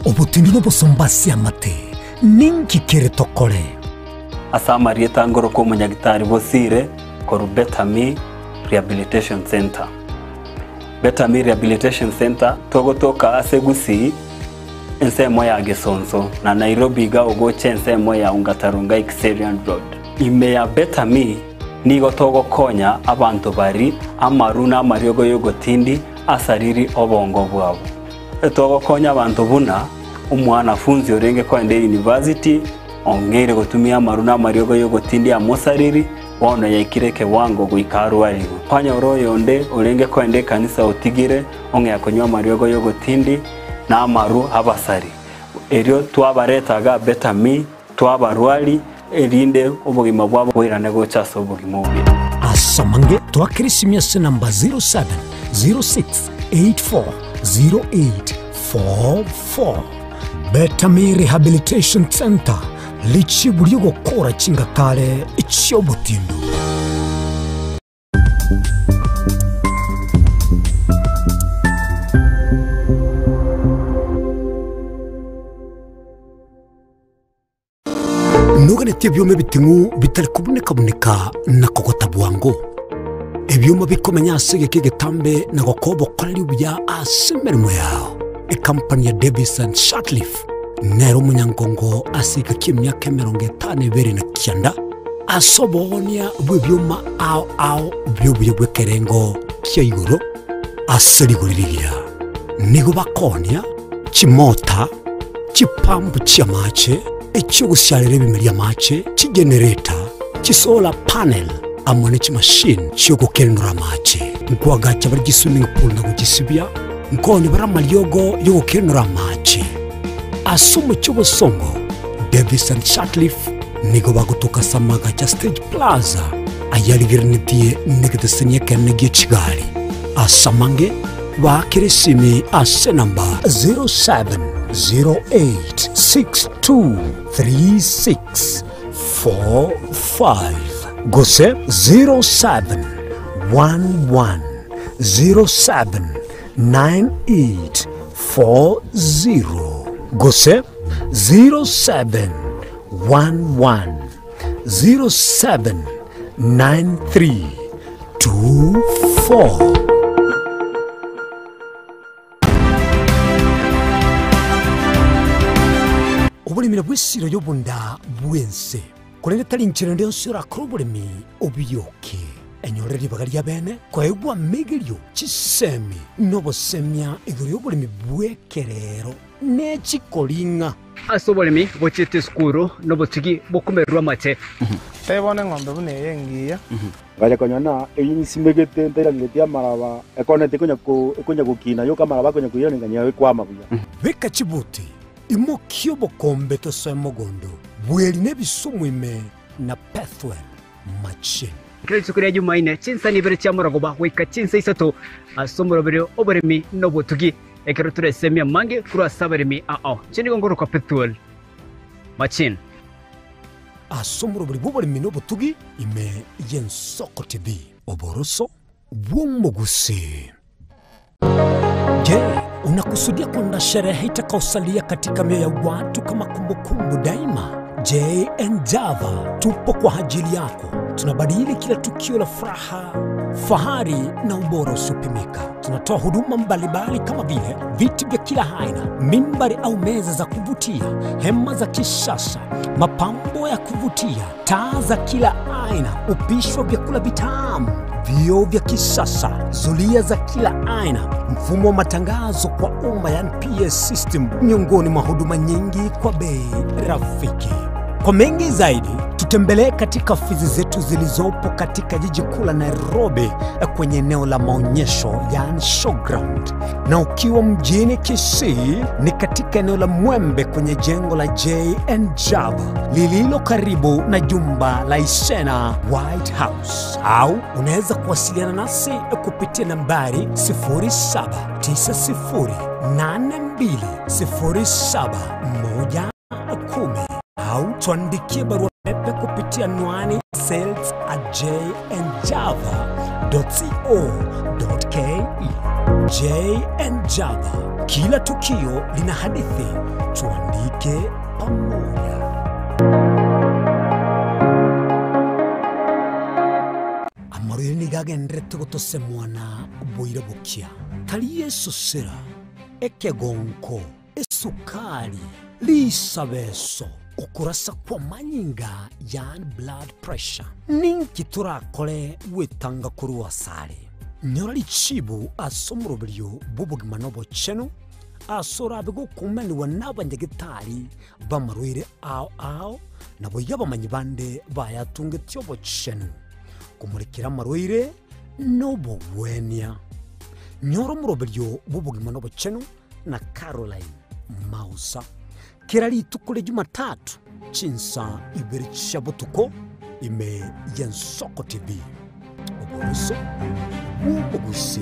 Obutindu no busombasi amate. Ninki kere tokore. Asa marieta ngoro ko munyagitari bosire koru Betami Rehabilitation Center. Betami Rehabilitation Center togotoka asegusi ensemo ya Gesonso na Nairobi ga ogoche ensemo ya Ungatarunga Xerian Road. Ime ya Betami nigo togo konya abantu bari amaruna mariogo yogotindi asariri obongo bwabo. Togo konya abantu buna umwana funzi orenge kwende university ongere gotumia maruna mariogo yogotindi amosariri wana yakireke wango guikaru arigo. Kwanya oroyo onde orenge kwende kanisa otigire onge yakonywa mariogo yogotindi na amaru abasari. Erio twabaretaga Betami twabarwali erinde obugima bwabo bwirane gochaso obugima bubi. Asamange twakirisimya namba 07 06 84 0844. Betami Rehabilitation Center lichi buriyo gukora chingatare ichyo butindu. Nuganete byome bitingu bitari kuboneka na kokota bwango. Ebyuma bikomenya asege kegetambe na gokobo kwali bya asemermo yao. E company ya Davis and Shotleaf nero munyangongo asika kimyaka 50 na kianda asobonia bwebyuma ao byobye bwekerengo kyayigoro aseriguriria nigo bakonia chimota chipambu cyamache ekyo gusyalire bimeria mache chigenerator chisola panel amone chimachine cyo gukenura mache ngwagacha bari swimming pool na gugisibya nkoni baramalyogo yo gukenura mache asumu cy'ubusongo Davis and Shotleaf nigo bagutuka samaga cha Stage Plaza ayarigirnitiye negedesenya kenege Kigali asamange bakirisimi ase namba 0708623645 gose 0711079840 gose 0711079324. Obulimira bwesiro yobunda bwense kolene talinchira ndio sura krobulimi obiyoke enyoreri bagalia bene kwaegwa megelyo chisemi nobosemya iguru yobulimi bwekerero nechikolinga asobolimi bochete skuru nobotigi bokumerwa mache tebone ngombe bune yengiya ngaja konyana eyinsimegete nterangetia maraba ekonete kunya gukina yo kamaraba kunya kuyone nganya kwa mabuya beka chibuti imokyo bokombe to semogondo bweli nebisumwime na Pathwell machine kile chukuri Jumaine chinsa ni bere chamuragoba weka chinsa isato asomoro bere oberemi nobotugi ekero turesemia mange kura saberemi chini gongoro kwa Pathwell machine asomoro bere boberemi nobotugi ime yensoko TV oboroso bwomogusi. Je, unakusudia kwenda sherehe itakayosalia katika mioyo ya watu kama kumbukumbu daima? J&J tupo kwa ajili yako. Tunabadili kila tukio la furaha, fahari na ubora usiopimika. Tunatoa huduma mbalimbali kama vile viti vya kila aina, mimbari au meza za kuvutia, hema za kisasa, mapambo ya kuvutia, taa za kila aina, upishi wa vyakula vitamu, vioo vya kisasa, zulia za kila aina, mfumo wa matangazo kwa umma yani PS system, miongoni mwa huduma nyingi kwa bei rafiki. Kwa mengi zaidi, tutembelee katika ofisi zetu zilizopo katika jiji kuu la Nairobi kwenye eneo la maonyesho yani showground. Na ukiwa mjini Kisii ni katika eneo la Mwembe kwenye jengo la J&J lililo karibu na jumba la Isena White House. Au unaweza kuwasiliana nasi kupitia nambari 07920710 au tuandikie barua pepe kupitia anwani sales@jnjava.co.ke. J and Java, kila tukio lina hadithi, tuandike pamoja. Amaroyo nigagendrete gotosemwana boire bukia. Tali Yesu sera, ekegonko, esukari, lisabeso, okurasa kwa manyinga yan blood pressure. Ninki turakole wetanga kuruwa sare. Nyorali chibu asomurobelyo bubugima nobo chenu asorabe go kumeni wanabanyagitari bamarwire ao nabo yabamanyi bande bayatunge tyobo chenu kumurikira marwire nobo wenia nyoro murobelyo bubugima nobo chenu na Caroline Mausa kirali tukule Jumatatu chinsa ibiri chabutuko ime Yensoko TV oboroso ubugusi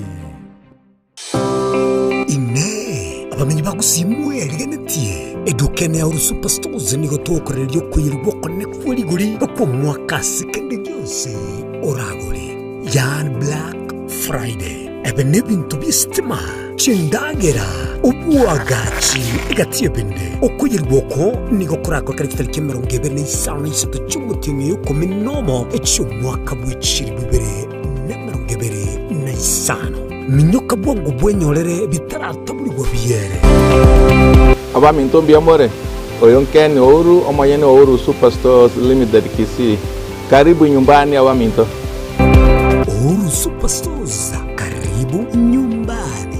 ine abamenyi bagusimwe rigenetie edukene ya Superstores nigo tokorera ryo kwirwa connect wali guri ko mwakasi kende byose oragore yan Black Friday ebenebintu bistima chindagera ubuagachi igatie bende okuyirwoko nigo kurako karikitali kemero ngebe ne isano isatu cyumutinye yo kominomo ecyumwaka bwiciri bibere nemero ngebere na isano minyoka bwongo bwenyorere bitarataburi bobiyere abaminto biamore oyonken ouru omayene ouru Superstores Limited Kisii karibu nyumbani abaminto Ouru Superstores karibu nyumbani.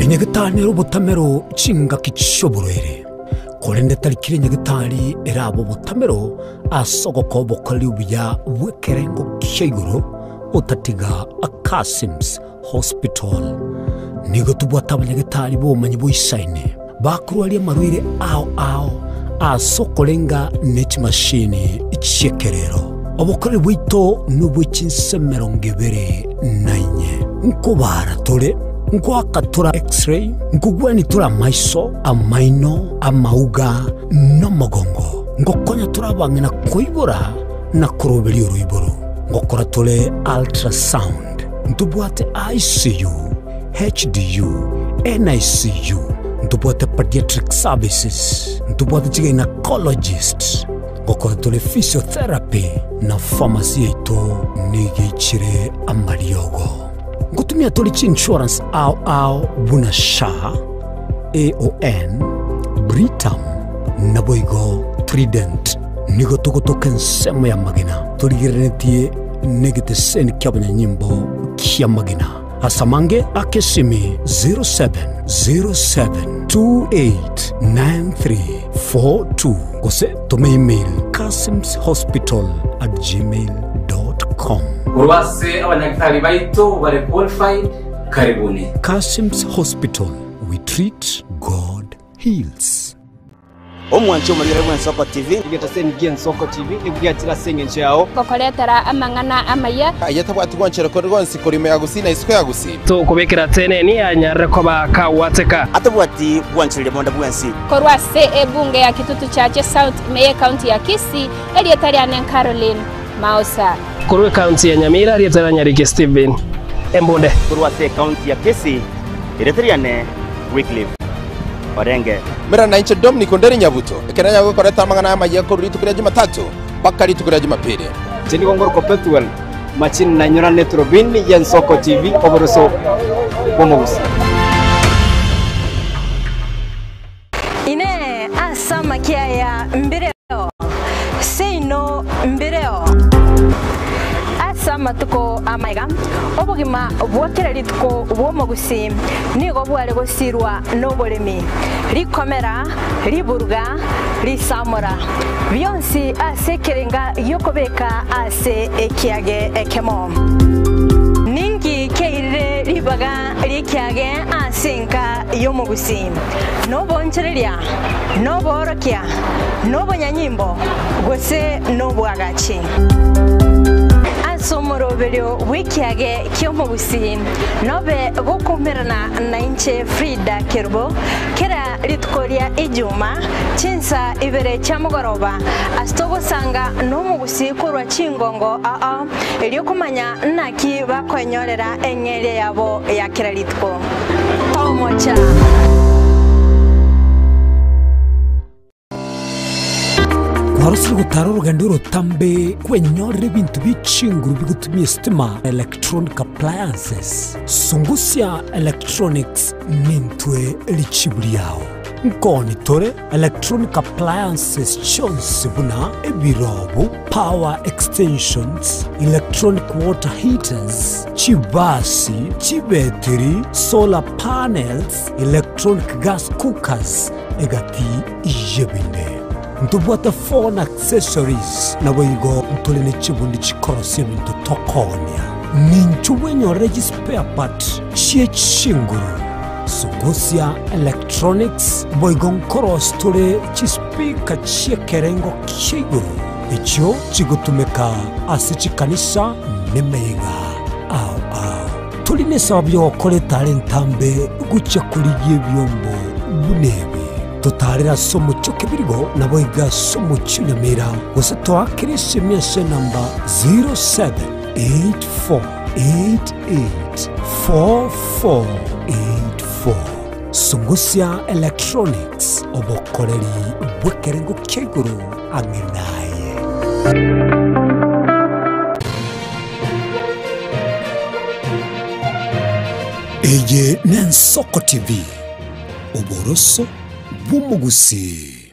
Nyagitari ubutamero chinga kichoborere korende tarikire nyagitari erabo butamero asogoko bokali ubya wekerengo kiguro utatiga Kasims Hospital nigo tubwata nyagitari bo manyi boisaine bakurwali marwire ao asokolenga net machine ichekerero obokore bwito nubwichinsemero ngebere nanye nkobara tole Nkwakatura x-ray, nkugweni tura maiso, amaino, amauga, nomogongo. Ngokonya turabangina kuibura na kurobeli uruiburu. Ngokora tule ultrasound. Ntubuate ICU, HDU, NICU. Ntubuate pediatric services. Ntubuate gynecologist. Ngokora tule physiotherapy na pharmacy ito nigichire amariogo. Ngutumia tolichi insurance au bunasha AON Britam naboigo Trident nigo tukutoka nsemo ya magina toligirenetie negite seni kyabanya nyimbo kia magina asamange akesimi 0707289342 kose tome email kasimshospital@gmail.com Urwase abanyagitari baito bare qualified karibuni. Kasims Hospital, we treat, God heals. Omwancho muri Yensoko TV igeta sen Yensoko TV ibwatira senge nchao kokoletera amangana amaya ayatabwati gwanchero ko rwonsi kurime yagusina isiko yagusi to kubekera tene ni anyarre ko bakawateka atabwati gwanchero monda bwensi korwase ebunge ya kitutu chache South Meye County ya Kisii elietari anen Caroline Mausa Kurwe County ya Nyamira elietari Nyarige Steven Embonde kurwase County ya Kisii elietari ane Wycliffe Orenge mera na inche Dominic Onderi Nyabuto ekeranya go koreta mangana amaye ko ritu kuri Jumatatu bakari tukuri Jumapili Jeni gongoro ko Petuel machin na nyora netrobin Yensoko TV oboroso bomogusi ine asama kiaya mbireo seino mbireo asama tuko amaiga obugima bwakira litko bwomogusi nigo bware gosirwa nobolemi likomera liburga lisamora byonsi asekerenga yokobeka ase ekiage ekemo ningi keire libaga likiage asenka yomogusi nobonchereria noborokia nobonyanyimbo gose nobwagachi somoroberio wikiage kiomugusi nobe gukumirana na inche Frida Kirbo kera ritkoria ijuma chinsa ibere chamugoroba astogo sanga nomugusi kurwa chingongo elio kumanya naki bakwenyorera engere yabo ya kera ritko tomocha warusiri gutara urugendo rutambe kwenyorera ibintu bicinguru bigutumye stima electronic appliances sungusya electronics nintwe lichibuli yawo nkoni tore electronic appliances chonse buna ebirobo power extensions electronic water heaters chibasi chibeteri solar panels electronic gas cookers egati ijebine ntubwata phone accessories na boigo ntolene chibundi chikorosye bintu tokonya ninchu wenyorera spare part chinguru sugusya electronics boigo nkoros tole chispika chiekerengo kiguru icho chigutumeka asichikanisa nemega tuline sababu yokole talentambe gucha kuliye byombo bunebe tutarira somo choke birigo na boiga somo chinyamira wose twakirisi mese namba 0784884484 sungusya electronics obokoreri bwekerengo keguru angenaye Eye Nensoko TV Oboroso Bumugusi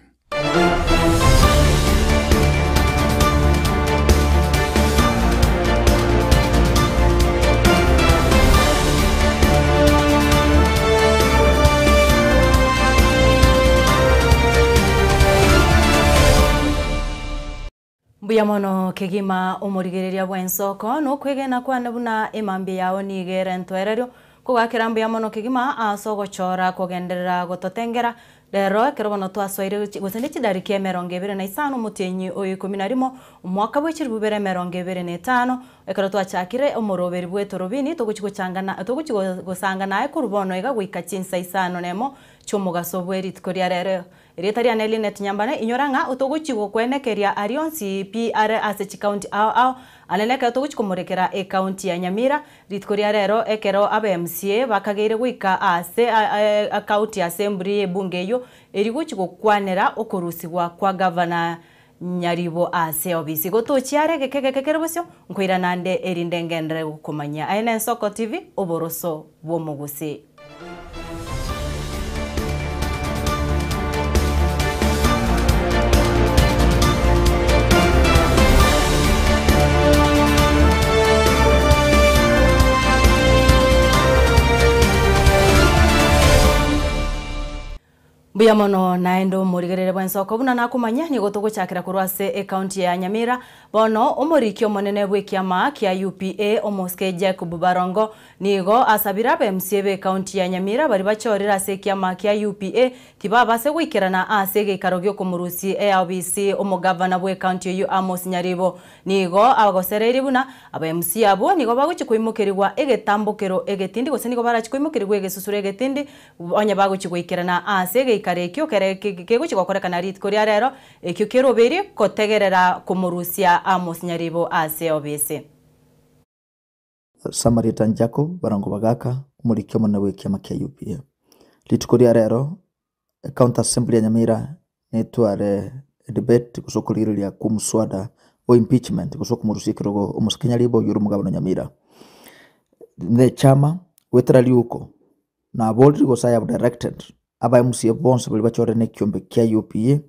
Buyamono kegima umurigereria bwensoko no kwegena kwana buna emambi yawo nigere ntwererio kugakira buyamono kegima asogo chora kugenderera gototengera lero kerobono twasoire gusende chidariki 25 mutenyi oyo 11 umwaka bw'echiri bubere 25 ekero twachakire umuroberi bweto robini toguchigosanga naye kurubono ega gwika chinsa isano nemo chomugaso bweri tkoria rero Retaria Nelinet Nyambane inyoranga utoguchigo kwenekeria Arionsi PR Asset County au aneleka utoguchiko murekera county ya Nyamira ritkoria rero ekero aba MCA bakageire gwika ase county assembly bungeyo eriguchiko kwanera okurusigwa kwa governor Nyaribo ase obisi gotochiare gekekekero bosyo nkwira nande erindengendere gukomanya aina Nsoko TV oboroso bwomugusi Buyamono naendo murigerere bwensoko buna nakumanya ni gotogochakira kurwase county ya Nyamira bono omorikyo monene bwekiama kia UPA omoske Jacob Barongo nigo asabira BMCB county ya Nyamira bari bachorera se kiama kia UPA tibabase gwikirana asege karogyo kumurusi ABC omugavana bwe county yu Amos Nyaribo nigo abagosereri buna abMC abo nigo baguchikoimukirwa egetambukiro egetindi gose nigo barachikoimukirwa egesusure egetindi onya baguchikoikirana asege karekyo kego chikokorekana ritkoria rero ekyo keroberi kotegerera kumurusia Amos Nyaribo ase obese Samaritan Jacob Barongo Bagaka umurikyo mona w'ekiama kya UPA ritkoria rero county assembly ya Nyamira netware debate gusokoliriria kumuswada o impeachment gusokumurusia kirogo umusikenya Nyaribo yuru mugabano Nyamira ne chama wetrali uko na bold gosaya directed aba MCA bonse bali bachore ne kyombe kya UPA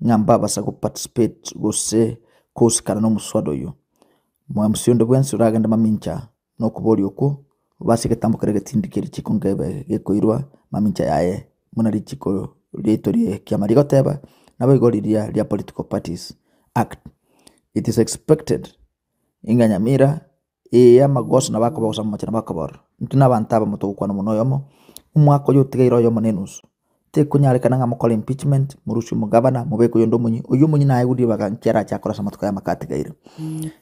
ngamba basa go participate gose kosikana no muswado yo mu MCA ndo bwense uragenda mamincha no kubori uko basi getambukere getindikiri chikongebe gekoirwa mamincha yaye muna richiko lietorie kya marigo teba nabo igoriria lia political parties act. It is expected inga Nyamira ya magoso na bako bakosa machana bakabor ntuna bantaba mutugukwana muno yomo umwako yo tigairo yomo nenus te kunyarikana nga mukole impeachment murushi mugabana mubeko yondo munyi uyu munyi naye gudi bagankera cyakora samatuka ya makati gaire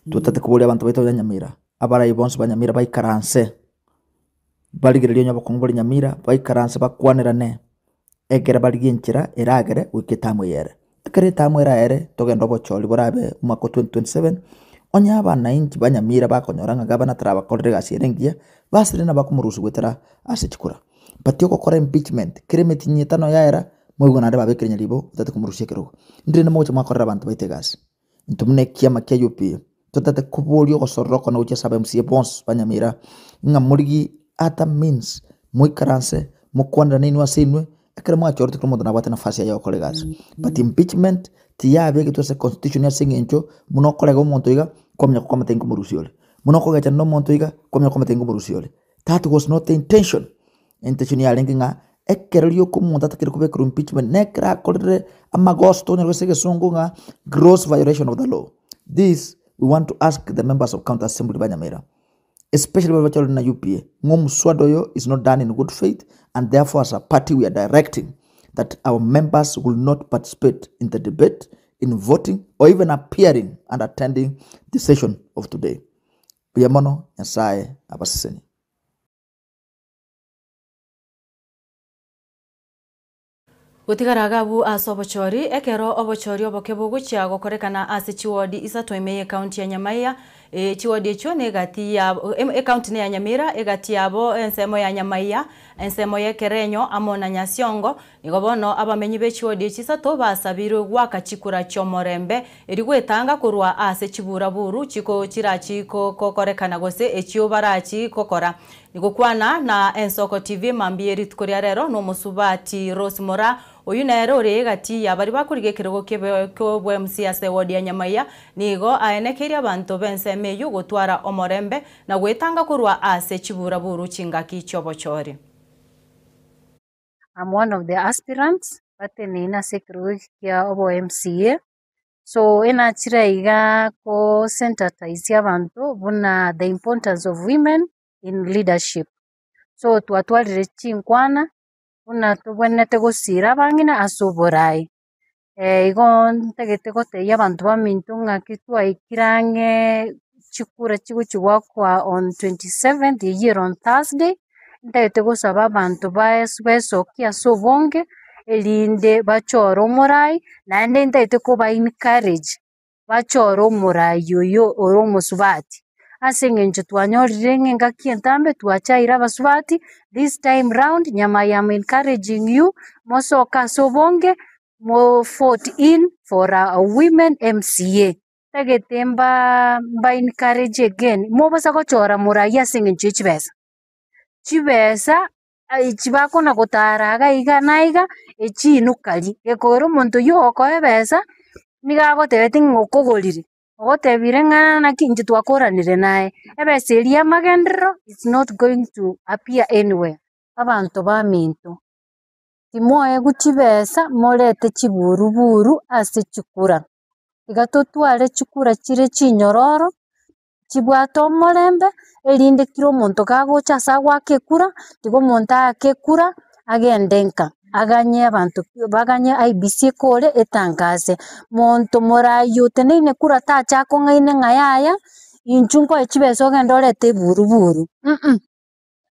tutate kubuli abantu baito Nyamira abara ibonse banyamira bayikaranse baligirerio nyabo kongoli Nyamira bayikaranse bakwanirane egera baliginkira eragere wikitamwe yere ekere tamwe ere togenda bocholi borabe umwaka 2027 onya abana inti Banyamira bakonyoranga gabana traba kolrega sirengia basirina bakumurushi gwetera asichikura patio kokora impeachment kremeti nyetano yaera mwigo nande babekere nyalibo utate kumurushia kirogo ndire na mocha mwakorera abantu baitegas ntumne kiama kya UP tutate kubolio gosoroko na ucha sabe msie bons Banyamira nga murigi ata means mwikaranse mukwanda nini wasinwe akere mwa chorte kromo na bata nafasi ya kolegas but impeachment tiyabe que tuase constitutional singencho muno kolega monto iga komnya ko matengo murusiole muno ko gacha no monto iga komnya ko matengo murusiole that was not the intention ya lenga ekerelio kumunta takire kubekru impeachment nekra kolre amagosto ne rosege songo nga gross violation of the law. This we want to ask the members of county assembly Banyamira, especially when na UPA ngom swadoyo is not done in good faith, and therefore as a party we are directing that our members will not participate in the debate, in voting, or even appearing and attending the session of today. Biyamono Nyasaye abasiseni. Gutigaraga bu asobochori ekero obochori oboke buguchia gokorekana ase chiwodi isato emeye county ya Nyamaiya chiwodi echo negati ya county ne ya Nyamira egati yabo ensemo ya Nyamaiya ensemo ye Kerenyo amona Nyasiongo nigobono abamenyi be chiwodi echisato basabirwe gwaka chikura chomorembe erigwetanga kurwa ase chibura buru chiko chirachi kokorekana gose echiobarachi kokora nigokwana na Ensoko TV mambieri tukoria rero no musubati Rosemora uyu nero regati yabari bakurigekero ko bwemsiase wodi ya Nyamaiya nigo aenekeria abantu bense meyu gutwara omorembe na gwetanga kurwa ase chibura buru chingaki chobochori. I'm one of the aspirants but nina sekuru ya obo MCA, so ina chiraiga ko sensitize abantu buna the importance of women in leadership, so twatwalire chinkwana una tubonete gusira bangina asuburai igo ntegete goteya abantu bamintu ngaki twaikirange chikura chiguchwa kwa on 27th year on Thursday ntegete gusaba abantu besokia sobonge elinde bachoro omorai nande ntegete kuba encourage bachoro omorai yoyo oromosubati asengencho twanyorire ngaki entambe twachaira abasubati. This time round Nyamaiya, I'm encouraging you mosoka sobonge mo vote in for a women MCA tagetemba ba encourage again mo basa gochora muraya asengencho chibesa chibako na gotaraga iga naiga echinukali ekoro muntu yo okoebesa nigagotebeti ngokogorire ogotebire ng'ana na kinji twakoranire naye ebesa eria magendero it's not going to appear anywhere. Abantu baminto timoe guchibesa morete chiburuburu ase chikura igatotware chikura chire chinyororo chibwata omorembe erinde kiro omonto gagocha ase agwake kura tigo omonto akekura agendenka aganye abantu baganye IBC kore etangase monto morayi oteneine kura tacha kong'aine ng'ayaya inchunko echibesa ogenda orete buruburu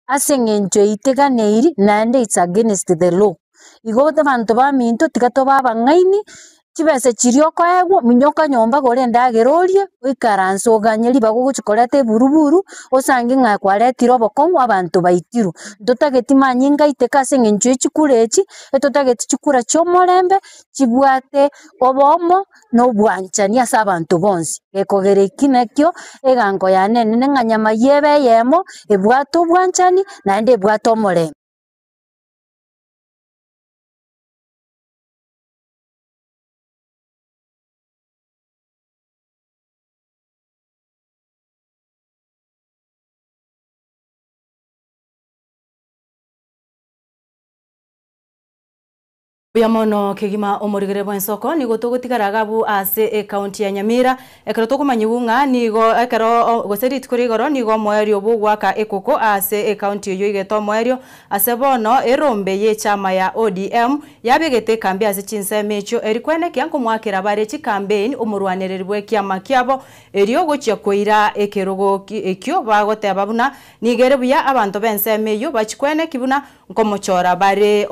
ase ng'encho iteganeiri naende it's against the law. Igo abantu baminto tiga toba abang'aini chibesa chiria okoegwa minyoka nyomba gore endagera orie oikaranse oganyeri bagogochikorete buruburu osange ng'a kwaretire obokong'u abantu baitiru totageti manyinga iteka ase eng'encho echikura echi etotageti chikura chiomorembe chibwate obomo na obwanchani ase abanto bonsi gekogera eki nakio egango yane enene ng'a Nyamaiya ebe eyemo ebwate obwanchani naende ebwate omorembe. Biamono kegima omorigere bwensoko nigo togotigaraga bu ase county ya Nyamira ekero tokomanyibunga nigo ekero goserit kurigoro nigo moerio bu gwaka ekoko ase county yo igeto moerio ase bono erombe ye chama ya ODM yabegete kambi ase chinsemecho erikwene kyanko mwakira bare chi campaign omurwaniriri bwe kiama kiabo erio gochia koira ekerogo ekyo bagoteba buna nigere buya abantu bensemeyo bachikwene kibuna nkomochora bare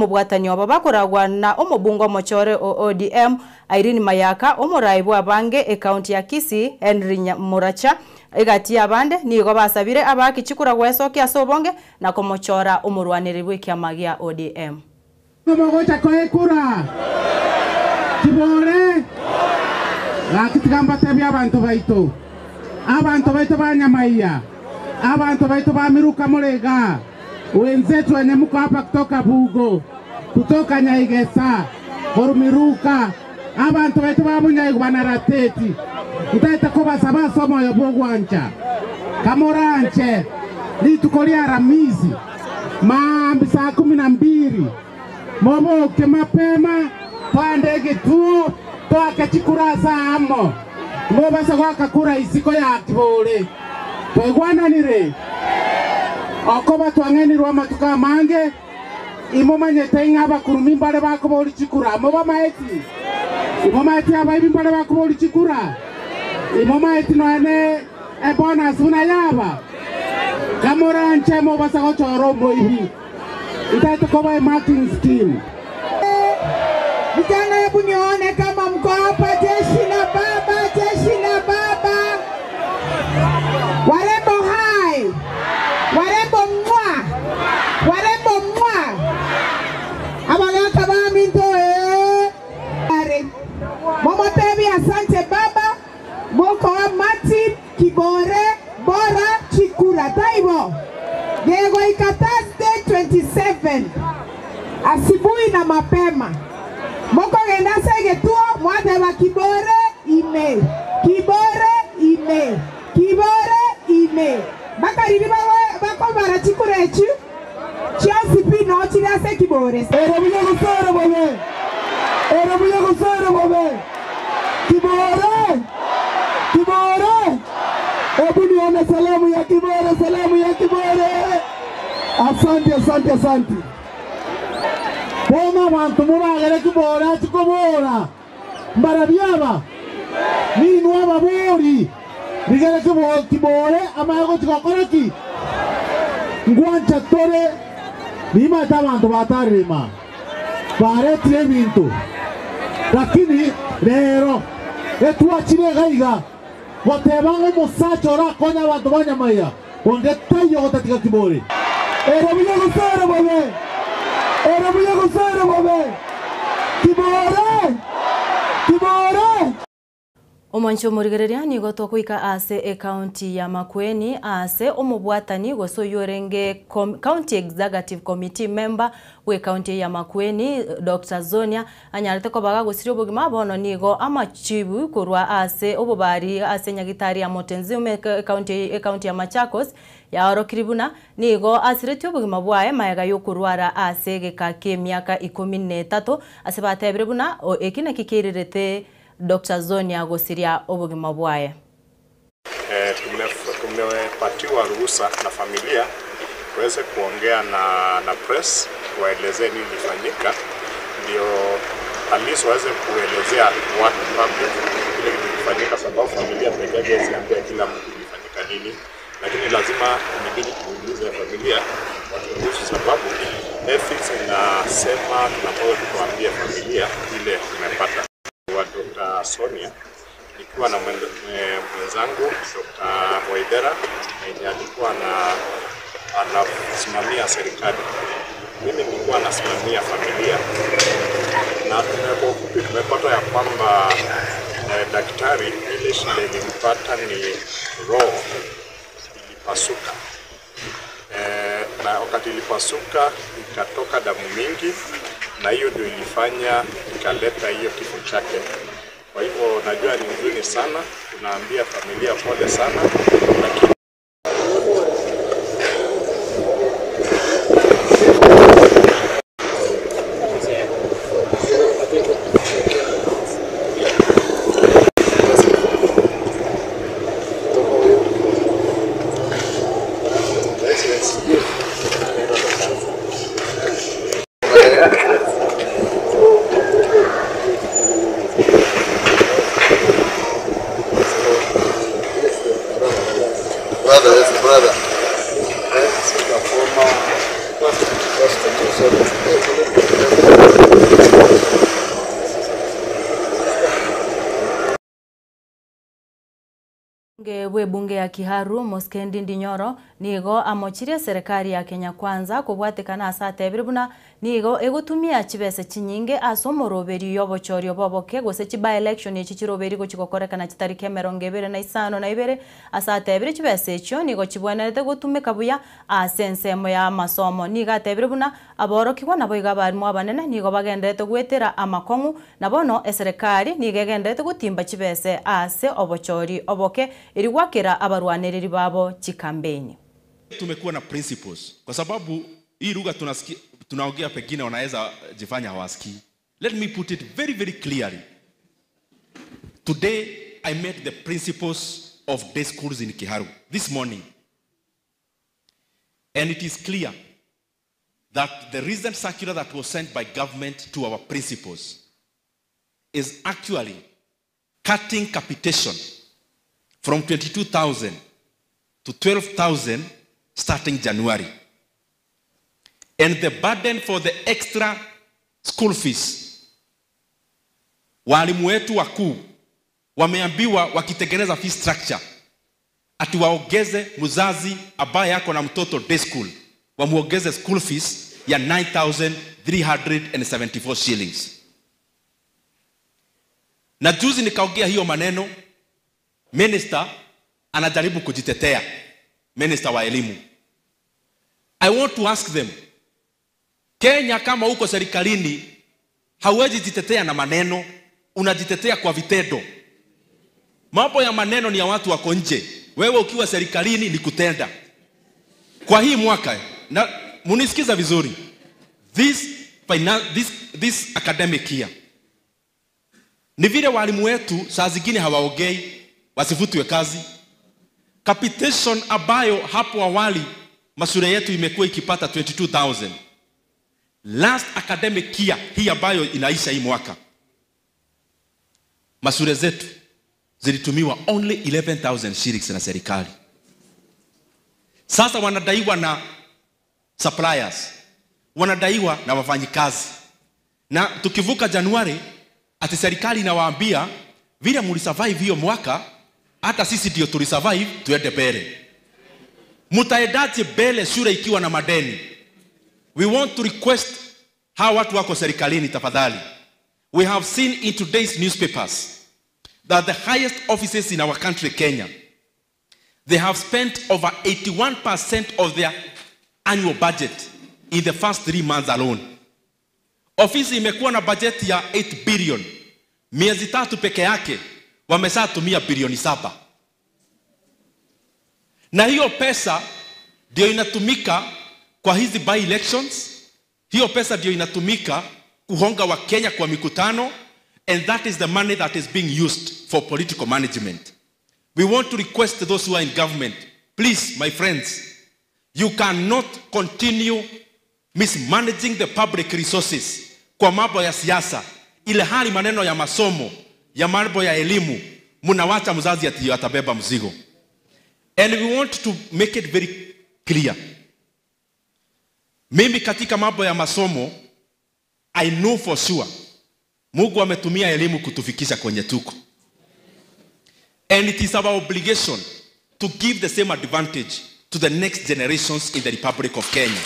omubwatani obo bakoragwa na omubungo mochore ODM Irene Mayaka omuraibu abange county ya Kisii Henry Muracha egati abande nigo basabire abakichikura gwesokia sobonge na komochora omurwaniri bwe kiama gya ODM Mogocha koekura Kibore Akitigamba tabia abantu baitu banyamaiya abantu baitu bamiruka Murega wenzetu wenye mko hapa kutoka Bugo kutoka Nyaigesa Horumiruka abantu baitu bamunyayi banarateti utaita ko basaba somo yo bogwancha kamoranche litukolia ramizi maambi saa 12 moboke mapema pandege tu toake chikurasa amo mobasa kwaka kura isiko ya Kibore twegwananire okoba twangenirwa matuka mange imomanye tenga bakurumi mbale bakoboli chikura moba maeti imomati abayibi mbale bakoboli chikura imomati none bonus una yaba kamoranche mobasa ko chorombo hivi itato koba marking scheme vijana hebu nione kama mko hapa jeshi la baba warembo hai warembo mwa abagaka baminto momotebi asante baba moko wa Martin Kibore Bora Chikura taibo Diego Thursday 27 asubuhi na mapema moko genda sege tuo mwate wa Kibore ime bakaribi bako bara chikurechu chiasi pino chirase Kibore era buya gusara bobe Kibore ebu nione salamu ya Kibore asante Poma bantu muragere Kibore chikobora mbarabyaba ninu ababori bigere Kibore amago chikokoraki ngwancha tore bima tabantu batarima baretire bintu lakini rero etuachire gaiga gotebango musacho ra konya bantu banyamaya onde tayo gotatika Kibore era buya gusara bobe Kibore Omancho murigereria nigo tokuika ase county ya Makueni ase omubwatani gosoyorenge county executive committee member we county ya Makueni Dr. Zonia anyarete ko baga gusiri obugima bono nigo amachibu kurwa ase obubari ase nyagitari ya Motenzi ume county ya Machakos ya orokiribuna nigo asireti obugima bwae mayaga yokurwara ase gekake miaka 13 ase batebire buna ekine kikirirete Dr. Zonia gosiria obugima bwae. Tumepatiwa ruhusa na familia tuweze kuongea na press waelezee nini ilifanyika ndio halisi waweze kuelezea watu public ile ilifanyika sababu familia pekee yake isiambie kila mtu ilifanyika nini lakini lazima inabidi kuuliza familia watu sababu ethics inasema tunapaswa kuambia familia ile tumepata wa Dr. Sonia nikiwa na mwenzangu Dr. Waidera mwenye alikuwa anasimamia serikali. Mimi nilikuwa nasimamia familia na tumepata ya kwamba daktari ile shida ilimpata ni roho ilipasuka. Na wakati ilipasuka ikatoka damu mingi na hiyo ndio ilifanya ikaleta hiyo kifo chake. Kwa hivyo najua ni huzuni sana, tunaambia familia pole sana lakini bwe bunge ya Kiharu Moskendi Ndinyoro nigo amochirie serikali ya Kenya Kwanza kubwatikana asatebire buna nigo egutumia chibese chinyinge asomoroberi yobochorio boboke gose chiba election echichiroberi gochikokorekana chitarike 25 asatebire chibese echo nigo chibwenerete gutumika buya asensemo ya masomo niga atebire buna aborokigwa nabo iga barimu abanene nigo bagendete gwetera amakongu nabono eserikali nigegendete gutimba chibese ase obochori oboke ili gwakira abarwaniriri babo chikampeni. Tumekuwa na principles kwa sababu hii lugha tunaongea pengine wanaweza jifanya hawasikii. Let me put it very very clearly. Today I met the principals of day schools in Kiharu this morning. And it is clear that the recent circular that was sent by government to our principals is actually cutting capitation from 22,000 to 12,000 starting January. And the burden for the extra school fees, walimu wetu wakuu wameambiwa wakitengeneza fee structure ati waongeze mzazi ambaye yako na mtoto day school wamuongeze school fees ya 9,374 shillings. Na juzi nikaongea hiyo maneno, minister anajaribu kujitetea, minister wa elimu. I want to ask them, Kenya kama uko serikalini hauwezi jitetea na maneno, unajitetea kwa vitendo. Mambo ya maneno ni ya watu wako nje. Wewe ukiwa serikalini ni kutenda. Kwa hii mwaka, na munisikiza vizuri, this academic year, ni vile walimu wetu saa zingine hawaongei wasifutwe kazi. Capitation ambayo hapo awali mashule yetu imekuwa ikipata 22,000. Last academic year hii ambayo inaisha hii mwaka, mashule zetu zilitumiwa only 11,000 shillings na serikali. Sasa wanadaiwa na suppliers, wanadaiwa na wafanyikazi. Na tukivuka Januari ati serikali inawaambia vile mlisurvive hiyo mwaka, hata sisi ndio tulisurvive, tuende mbele. Mutaendaje mbele shule ikiwa na madeni? We want to request hawa watu wako serikalini tafadhali. We have seen in today's newspapers that the highest offices in our country, Kenya, they have spent over 81% of their annual budget in the first 3 months alone. Ofisi imekuwa na budget ya 8 billion. Miezi 3 peke yake wameshatumia bilioni 7. Na hiyo pesa ndio inatumika kwa hizi by elections. Hiyo pesa ndio inatumika kuhonga wa Kenya kwa mikutano, and that is the money that is being used for political management. We want to request those who are in government, please my friends, you cannot continue mismanaging the public resources kwa mambo ya siasa, ile hali maneno ya masomo, ya mambo ya elimu, munawacha mzazi ati atabeba mzigo. And we want to make it very clear. Mimi katika mambo ya masomo, I know for sure Mungu ametumia elimu kutufikisha kwenye tuko. And it is our obligation to give the same advantage to the next generations in the Republic of Kenya.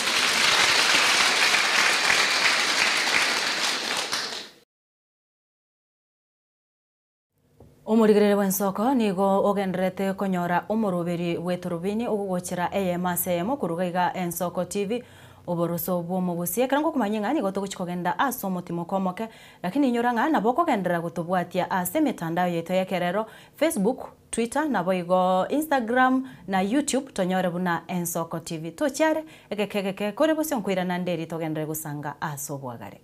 Omurigirire wensoko nigo ogenderete konyora omoroberi wetorobini ugugochira AMSM kurugaiga Ensoko TV oboroso bwomubusie karango kumanyinga nigo toguchikogenda asomo timokomoke lakini nyoranga nabo kogendera gutubwatia ase mitandao yeto yekerero Facebook, Twitter nabo igo Instagram na YouTube tonyore buna Ensoko TV tochare ekekeke kore bose nkwira na nderi togendere gusanga asobwagare.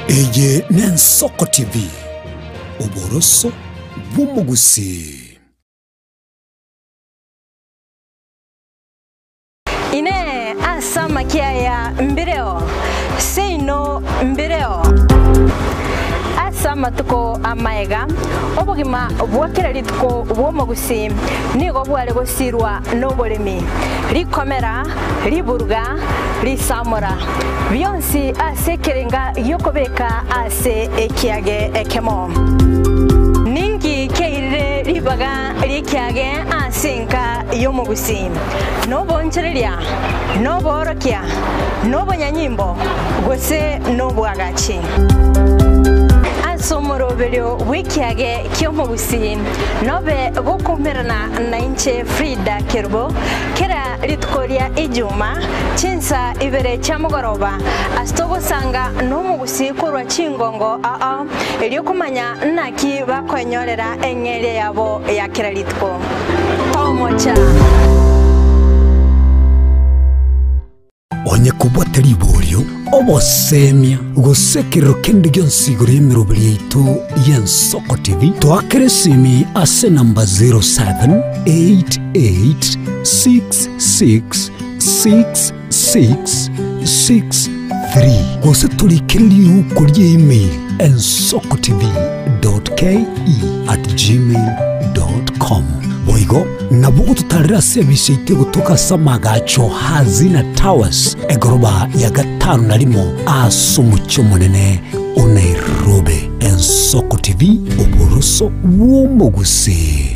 Eye n'Ensoko TV oboroso bw'umugusi. Ine asama kia ya mbireo seino mbireo asa matuko amaega obugima bwakira rituko bwomogusi nigo bware gusirwa n'oburimi rikomera riburga risamura byonsi asekerenga yokobeka ase ekiage ekemo ningi keire ribaga rikiage asenka yomogusi nobonchereria noborokia nobonyanyimbo gose nobwagachi somorobelio wikiage kiomogusi nobe gukumirana na inche Frida Kerubo kera ritkoria ijuma chinsa ibere chamugoroba astogo sanga nomugusi kurwa chingongo elio kumanya naki bakonyorera engere yabo ya kera ritko tomocha onye kubwatari iboryo obosemia gusekero kende gyonsigoro y'emirobiri yaitu y'ensoko TV twakere simi ase namba 0788666663 gose tulikiriri ukurye email ensokotv.ke@gmail.com boigo nabugo tutarira service ite gutoka samagacho hazina towers egoroba ya gatanu narimo asumucyo munene Nairobi. Ensoko TV uburuso bw'omugusi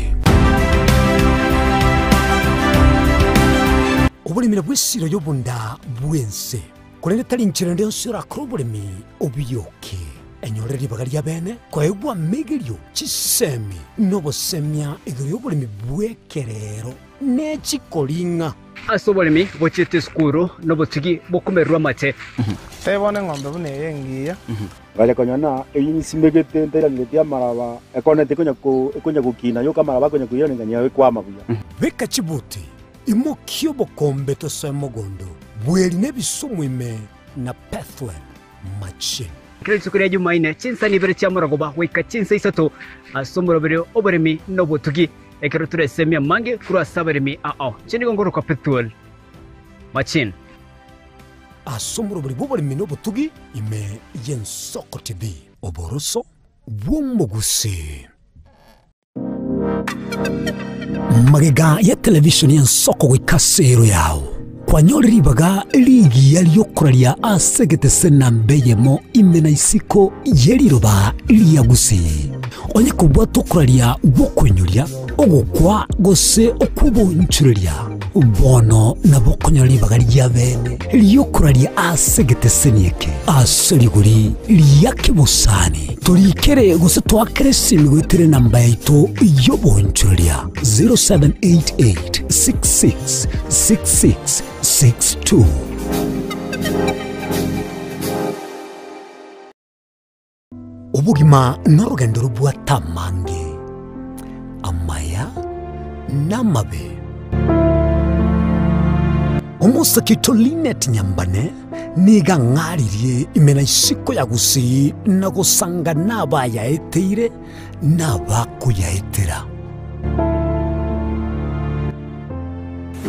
obulimira bw'esiro y'obunda bwense kulende tali nchirende nsura krobolemi obiyoke enyoreri bagaria bene kwaegwa megerio chisemi nobosemia egerio bulimi bwekerero nechikolinga asobolemi bochete skuru nobotugi bokumerwa mate tebone ng'ombe bune yengiya gale konyana eyisimegete ndera ngetia maraba ekonete konya gukina yoka maraba konya kuyone nganya kwama buya beka chibuti imokio bokombe to semogondo bweli nebisumwime na pathway machine Kristo kuri Jumaine chinsa ni bere cyamurago bahweka chinsa isato asomorobere oberemi nobotugi ekero turesemia mange kuri asaberemi chinigo ngoro kwa petrol machine asomorobere boberemi nobotugi ime y'ensoko TV oboroso bw'omugusi magega ya television y'ensoko gwikasero yawo kwanyori ribaga ligi yaliyokoralia asegete senambeyemo imena isiko yeliroba liyagusi onye kubwa tokoralia bokonyuria ogokwa gose okubonchuria bono na bokonyori ribaga lyabene liyokoralia asegete senieke asoliguri liyakibusani tulikere gose twakere simigwetire namba yaito yobonchuria 0788666662 ubugima n'urugendo rubwatamange amaya n'amabe umusakito Linet Nyambane niga ngaririe imena isiko yagusi nagusanga nabayaeteire nabakuyaetera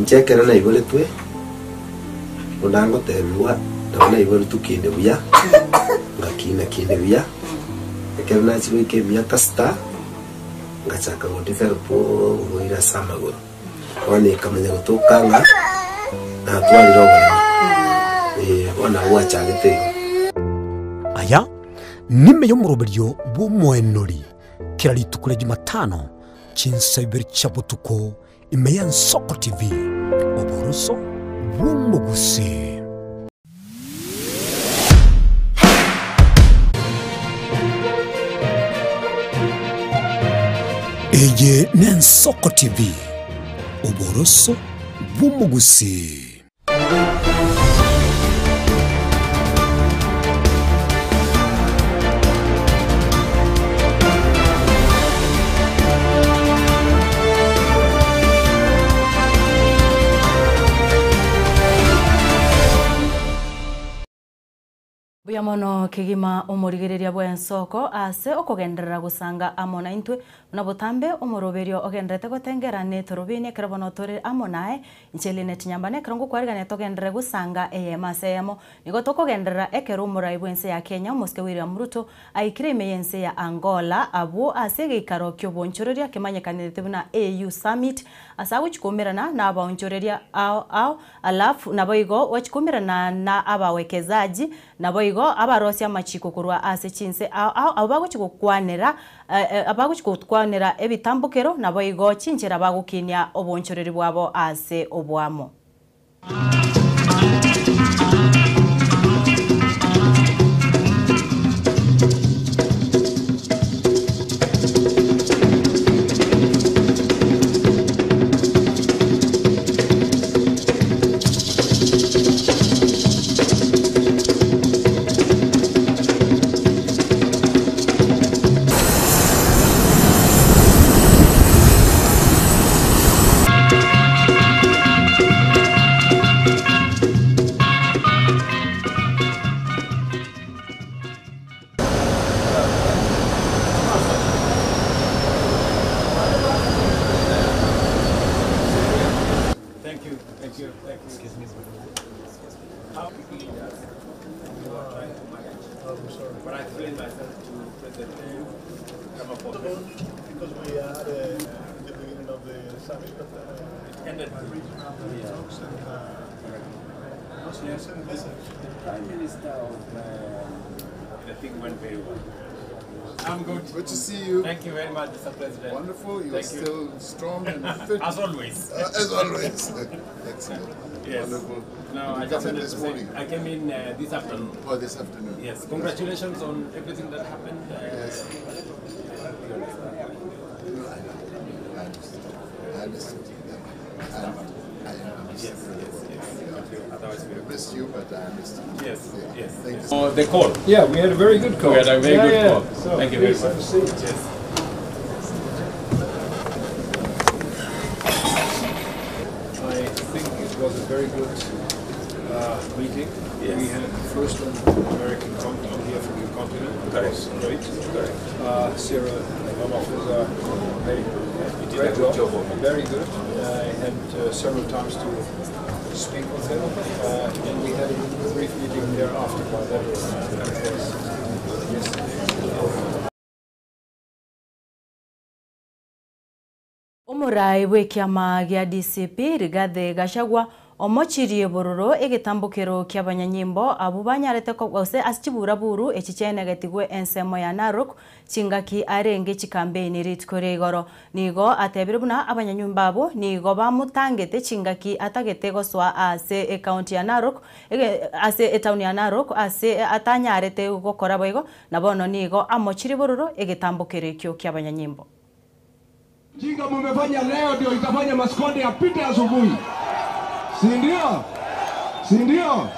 nchekera na ibole twe unango tebiwa ndabona ibole tukinde buya ngakina kinde buya ekera na chiwe ke buya kasta ngachaka ngondiferpo ngoira samagoro wane kamenya gutokanga na twali robo wana wacha gete aya nime yo muroberyo bw'omwenori kirari tukure Jumatano chinsaiber chabutuko ime y'ensoko TV oboroso bw'omugusi eye n'ensoko TV oboroso bw'omugusi mono kigima umurigereria bwensoko ase okugenderera gusanga amona intwe na butambe umoroberio ogendrete gotengera ne torobine kerbono tore amonae incheline tinyambane krongo kwarigane togendere gusanga masemo nigo tokogenderera ekerumura ibwense ya Kenya muske William Ruto aikire meyense ya Angola abo ase geikaro kyobonchoreria kemanyekanite buna AU Summit asa wichikomerana na abonchoreria au alafu naboigo wachikomerana na abawekezaji naboigo abarosia machiko kurwa ase chinse au abaguchikokwanera abaguchikokwanera ebitambukero naboigo chinchera bagukinya obonchoreri bwabo ase obwamo. But I explained myself to President because we had the beginning of the summit, but it ended regional talks and negotiation. The Prime Minister of the thing went very well. I'm good. Good to see you. Thank you very much, Mr. President. Wonderful. You're still strong and fit. As always. As always. Excellent. Yes. Wonderful. No, I came in this morning. I came in this afternoon. Oh, this afternoon. Yes. Congratulations on everything that happened. Yes. I understood. Yes. Otherwise we missed you, but I understood. Yes. Yes. Thank you. Oh, the call. Yeah, we had a very good call. We had a very good call. So thank you very please much. have a seat. Yes. I think it was a very good meeting. Yes. We had the first American on here from the continent. That was great. Sarah Lamoff is a great job. Very good. I had several times to speak with him, and we had a brief meeting thereafter. But that was Umurai bw'ekiama gya DCP Rigathi Gachagua omochirie bororo egitambukiro ky'abanyanyimbo abo banyarete ko gose asibura buru echichene gatigwe ensemo ya Narok chingaki arenge chikambeni ritkore igoro nigo atebire buna abanyanyumba abo nigo bamutangete chingaki atagete goswa ase county ya Narok ase town ya Narok ase atanyarete gukora boigo nabono nigo amochirie bororo egitambukiro kyo ky'abanyanyimbo. Jinga mumefanya leo ndio itafanya Maskonde apite asubuhi. Si ndio? Si ndio?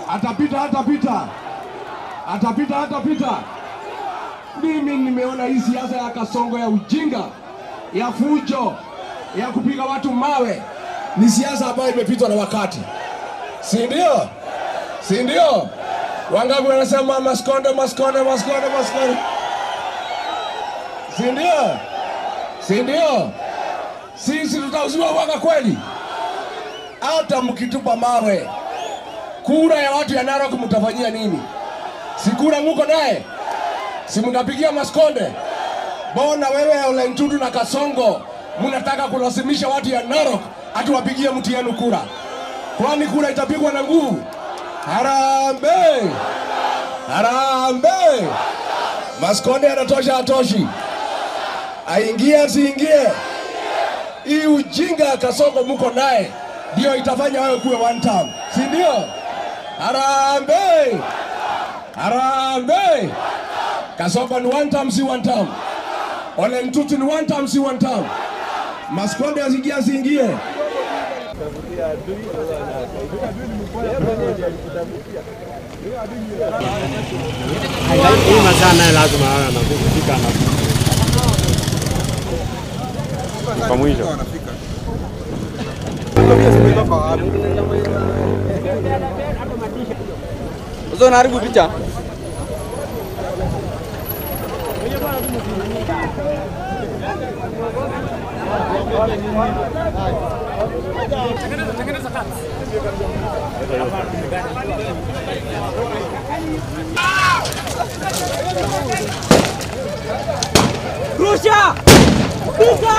Atapita. Mimi nimeona hii siasa ya kasongo ya ujinga, ya fujo, ya kupiga watu mawe ni siasa ambayo imepitwa na wakati. Si ndio? Si ndio? Wangapi wanasema Maskonde. Si ndio? Si ndio? Sisi tutauziwa waka kweli? Hata mkitupa mawe, kura ya watu ya Narok mtafanyia nini? Si kura muko naye? Si mnapigia Maskonde? Bona wewe Ole Ntutu na Kasongo mnataka kulazimisha watu ya Narok ati wapigie mtu yenu kura? Kwani kura itapigwa na nguvu? Harambee! Harambee! Maskonde anatosha atoshi? Aingie asiingie? Hii ujinga Kasongo muko naye ndio itafanya wewe kuwe one term. Si ndio? Harambee! Harambee! Kasongo ni one term, si one term. Ole Ntutu ni one term, si one term. Maskonde asiingie? Hii masaa naye lazima anafika kwa mwisho. Uzo naribu picha. Rusha! Pika!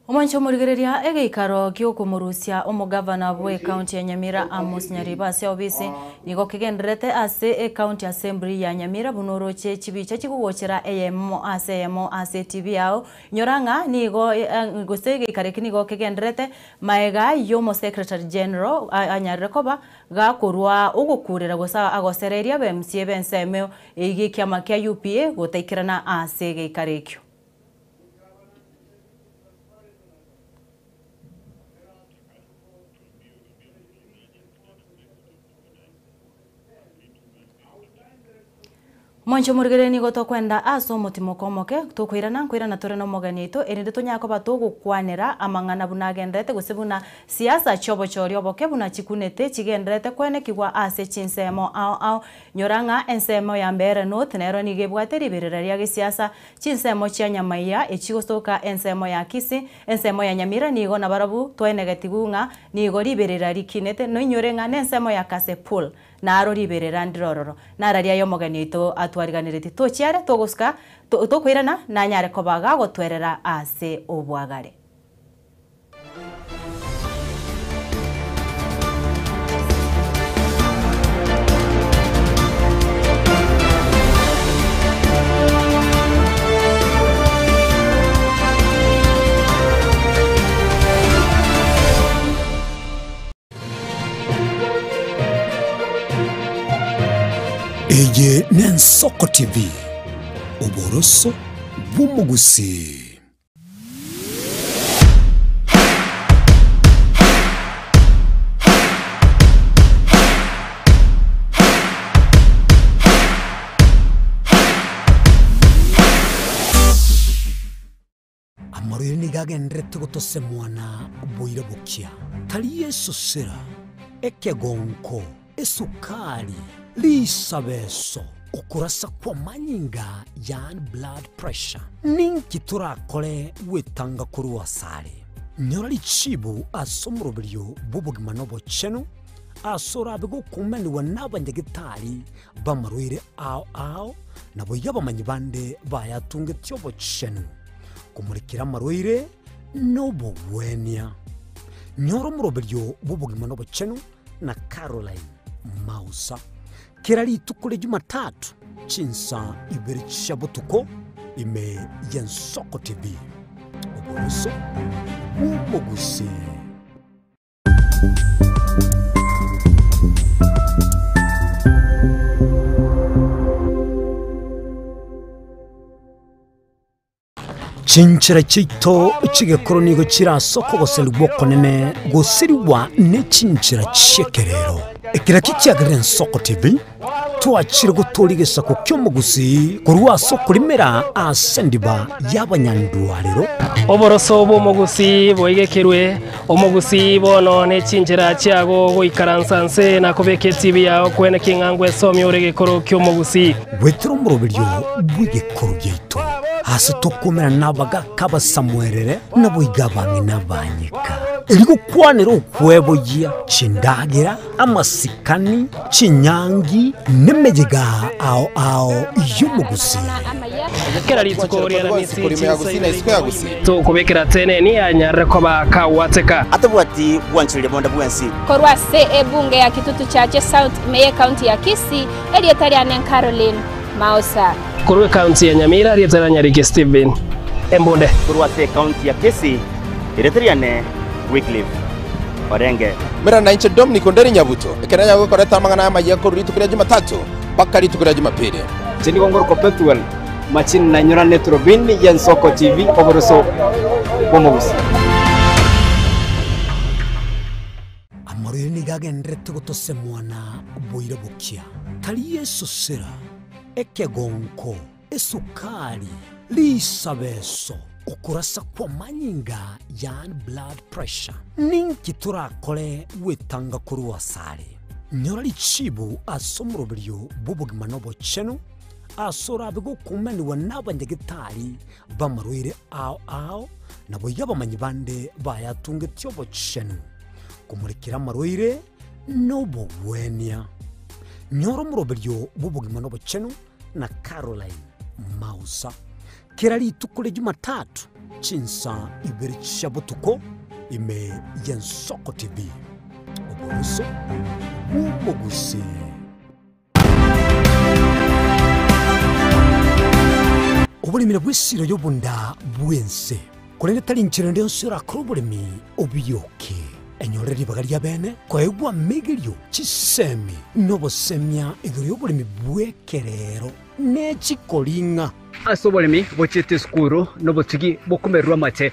Omancho murigereria egeikaro giokumurusia omugavana bwe county ya Nyamira Amos Nyariba ase obisi nigo kigenderete ase county assembly ya Nyamira bunoroche chibicha chikugochera eyemo ase TV yao nyoranga nigo gose geikare kinigo kigenderete maega yomo secretary general anyarekoba gakorwa ugukurira gosa agosereria bemsie benseme igi kiama kya UPA gotaikirana ase geikarekyo. Moncho murigereni goto kwenda aso mutimo komoke tukwirana tore no moganito erinde tunyako batugo kwanera amangana bunagendete gusebuna siasa chobo chorio boke buna chikunete chigendete kwene kigwa ase chinsemo au nyoranga ensemo ya mbere no tenero nigebwateri biriraria ge siasa chinsemo cha Nyamaiya echigosoka ensemo ya Kisi ensemo ya Nyamira nigo na barabu twenegatigunga nigo riberera kinete no nyorenga ensemo ya Kasepul na aroriberera ndirororo nararia yo moganito atwariganiriti tochiare toguska tokwirana na nyare kobaga gotwerera ase obwagare. Eye Nensoko TV Oboroso Bumugusi. Amorire nigagendrete gotose mwana boire bukia tari Yesu sera ekegonko esukari lisabeso ukurasa kwa manyinga yani blood pressure ninki turakore wetanga kuri wasare nyorali chibu asomrobilyo bubugima nobo chenu asora bigo kumeni wanabanyagitari bamarwire ao nabo yabamanyi bande bayatunge tyobo chenu kumurikira marwire nobo wenia nyoro mrobilyo bubugima nobo chenu na Caroline Mausa kirali tukule Jumatatu chinsa ibiri chabutuko ime Nensoko TV Oboroso Bumugusi. chinchira chito chigekoro nigo chirasoko goserwa konene goseriwa ne chinchira chekerero ekira kichagire Nsoko TV twachire guturigesa ku kyomugusi kurwa soko limera asendiba y'abanyandwariro oboroso bw'omugusi bwoigekerwe omugusi bono ne chinjira chiago goikaransanse na kubeke TV yao kwene kingangwe somi uregekoro kyomugusi wetero murobiryo bw'igekoro gyeito hasi tukumira nabaga kaba Samuelere naboigabange nabanyika eriko kwanero ukwebugia chindagira amasikani chinyangi nemejega ao y'umugusi kera litsukoria na misi to kubekera tene ni anyare ko bakawateka atabwati bwanchire bonda bwansi korwa se ebunge ya kitutu chache South Meye County ya Kisii elietari anen Caroline Mausa korwe county ya Nyamira elietari Nyariki Steven Embonde korwa se county ya Kisii elietari anen Wycliffe Orenge mera na inche Dominic Onderi Nyabuto ekeranya gukoreta amangana y'amagiye ko ritukuria Jumatatu paka ritukuria Jumapili Chini gongoro Perpetual Machin na nyora netrobin ya Nsoko TV oboroso bomugusi amorire nigagendrete gutose mwana boire bukia kali Yesu sera ekegonko esukari lisabeso ukurasa kwa manyinga yan blood pressure ninki turakore wetanga kuruwa sare nyora lichibu asomurobiryo bubugima nobo chenu asora bigo kumeni wanabanyegitari bamarwire ao nabo yabamanyi bande bayatunge tyobo chenu kumurikira marwire nobo wenia nyoro murobiryo bubugima nobo chenu na Caroline Mausa kirali tukule Jumatatu chinsa ibiri chabutuko ime ya Nsoko TV oboroso umugusi obulimira bwesiro yobunda bwense kulenge tali nchirende nsura krobulimi obiyoke enyoreri bagalya bene kwaegwa megelyo chisemi nobosemya iguru yobulimi bwekerero nechikolinga asobolimi bochete skuru nobotugi bokumerwa mate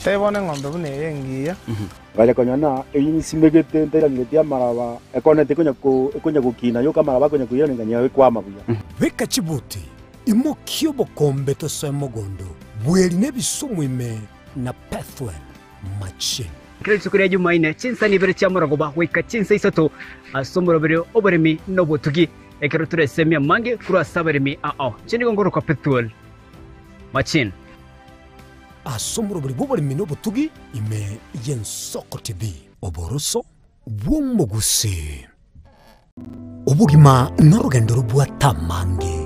tebone ng'ombe bune yengiya gale konyana eyisimegete ndera ngetia maraba ekonete konya gukina yo kamaraba konya kuyira nganya we kwama buya beka chibuti imokyo bokombe to semogondo bweli nebisumu ime na pathway machine kile tukuria Jumaine chinsa ni bere chamurago ba wika chinsa isato asomurobere oberemi nobotugi ekero turesemia mange kura sabaremi chini gongoro Perpetual Machin asomurobere boberemi nobotugi ime ya Nsoko TV oboroso bw'umugusi obugima n'orugendo rubwatamange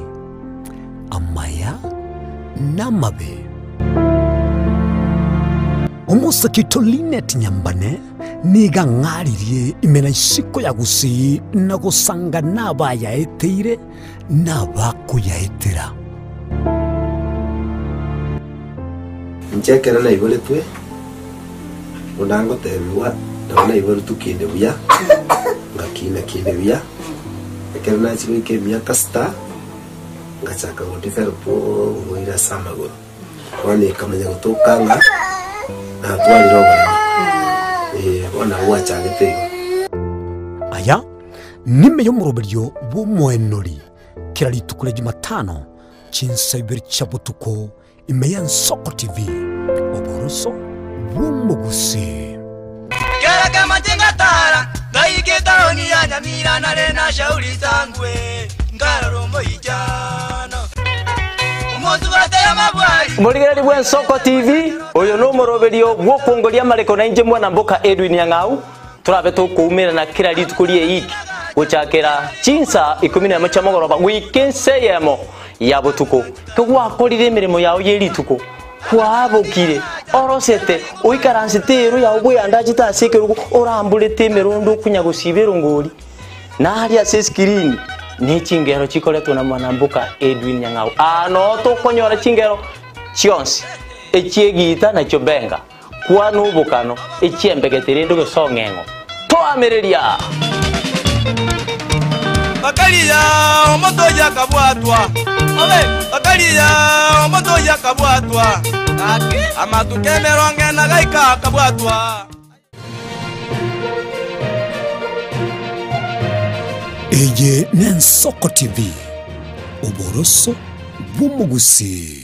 amaya namabe umusakito Linet Nyambane niga ngaririe imena isiko ya gusi na gusanga nabaya eteire nabakuyaetera nchekera na ibole twe unango tebiwa ndabona ibole tukinde buya ngakina kinde buya ekera na chiwe ke miaka sta ngachaka gotiferpo ngoira samagoro wani kamenya gutokanga na twali roba ona wachagete aya nime yo murobiryo bw'umwenori kirali tukule Jumatano chinsa ibiri chabutuko ime ya Nsoko TV oboroso bw'umugusi kera kama jengatara gaiketa ni ya Nyamira na lena shauri tangwe ngarombo ijana Muligari bwa Nsoko TV oyo no moroberio bwokongoria mareko na inje mwana mboka Edwin Yang'au turabe tukumira na kira litukurie iki guchakera chinsa 10 chamogoroba wikenseyemo ya butuko kugwakorire mirimo yawo yerituko kwabokire orosete oikaransitero ya ubwe andaji tasekerugo orambulete merondo kunyagusibero ngori na hali ya screen ni chingero chikoletwa na mwanambuka Edwin Yang'au ano tokonyora chingero chionsi echiegita na chobenga kwanu bukano echiembegetere ndo gesongengo twamereria bakaliya omoto yakabwatwa bakaliya omoto yakabwatwa amatuke meronge na gaika kabwatwa Eye Nensoko TV Oboroso Bumugusi.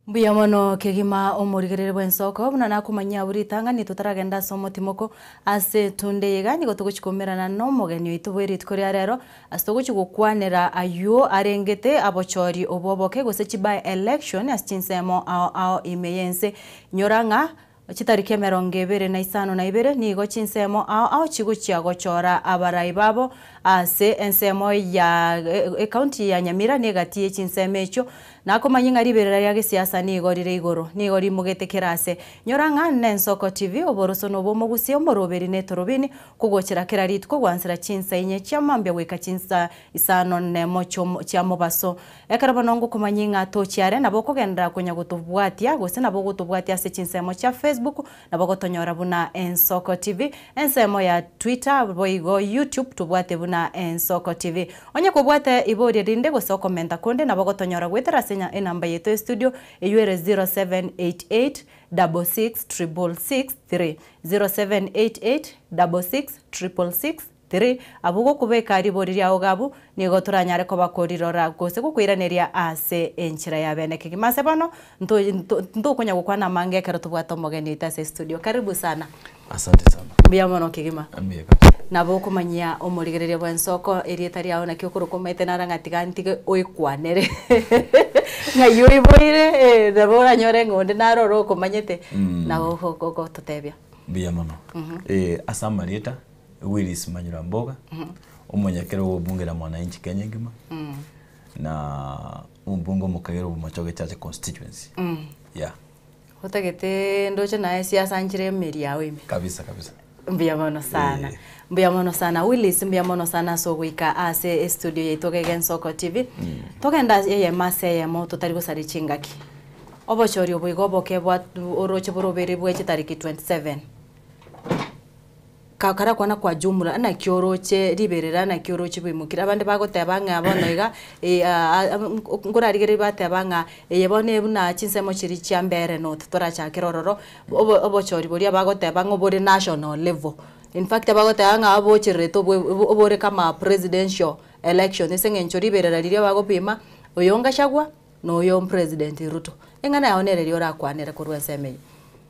Mbuya mono kegima omurigerere bwensoko buna nakumanya buritanga ni tutaragenda somo timoko ase tundega ni gotuguchikomerana no mogeni witu bwiri tukori arero asitogukwanira ayo arengete abochori oboboke gosechi by election asichinsemo ao imeyense nyoranga chitariki 2025 nigo chinsemo ao chiguchia gochora abarai babo ase ensemo ya county ya Nyamira negatie chinseme echo nako manyinga riberera ya gisiasa ni igorire igoro ni igori mugetekera ase nyoranga Nensoko TV oboroso no bomogusie omoroberi netorobini kugochera kerari tukwansira chinsa inye chamambya weka chinsa isano nemo chamo baso ekaraba nongo kumanyinga tochiare nabo kugenda kunya gutubwatia gose nabo gutubwatia ase chinsemo cha Facebook nabo gotonyora buna Nensoko TV ensemo ya Twitter boigo YouTube tubwate buna Nensoko TV onye kubwate ibori rinde gose komenta konde nabo gotonyora gwetera senya enamba yetu studio eyuere 0788 666663 0788 abugo kubeka ribori rya ogabu nigo turanyare ko bakorirora gose gukwiraneria ase enchira ya bene kigimase bano ndo kunya gukwana mange kero tubwato mogeni itase studio karibu sana. Asante sana. Mbia mono kigima. Ambieka. Nabo kumanyia omurigereria bwensoko erietari aho nakyo kurukomete narangatigantige oikwanere ngayuri boire nabo ranyore ngonde naroro kumanyete nabo koko tutebya. Mbia mono. Asamarieta Willis Manyura Mboga umunyakero w'ubunge la mwananchi Kenya ngima na umbungo mukagero Machoge Church constituency. Yeah. Hotagete ndoche na siasa njire meri yawe ime. Kabisa. Mbia mono sana. Mbia mono sana Willis mbia mono sana so wika ase studio yetu Nensoko TV. Togenda yeye mase ya moto tarigo sari chingaki. Obochori oboigoboke bwa oroche borobere bweche tariki 27. Kakara kwana kwa jumla na kioroche riberera na kioroche bimukira abande bagotebanga abonoiga ngurarigere batebanga yebone buna chinsemo chiri chiambere not toracha kirororo obochori boria bagotebanga obore national level. In fact bagotebanga abochireto obore kama presidential election esengencho riberera riria bagopima oyonga shagwa no oyo president Ruto engana yaonereri ora kwanera kurweseme.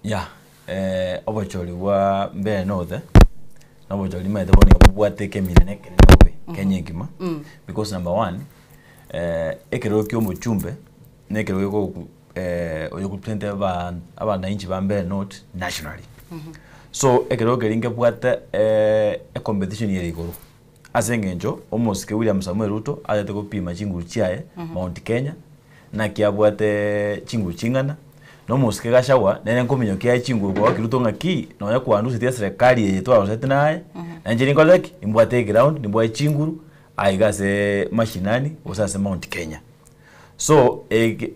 Yeah. Obochori wa mbere nothe nabo joli maite bone kubwate keminene kenenobe Kenya ngima because number 1 ekero kyo muchumbe nekero ko oyo kuplente abana inchi bambere not nationally so ekero keringe bwate a competition yeri goro asengenjo omoske William Samuel Ruto atete kopima chinguru chiae Mount Kenya na kiabwate chinguru chingana no muske gashawa nene nkominyo kya chinguru kwa kiruto ngaki no ya kwandu sitia serikali yetu arosete naye na njini koleki imbwate ground nimbwa chinguru aigase mashinani usase Mount Kenya so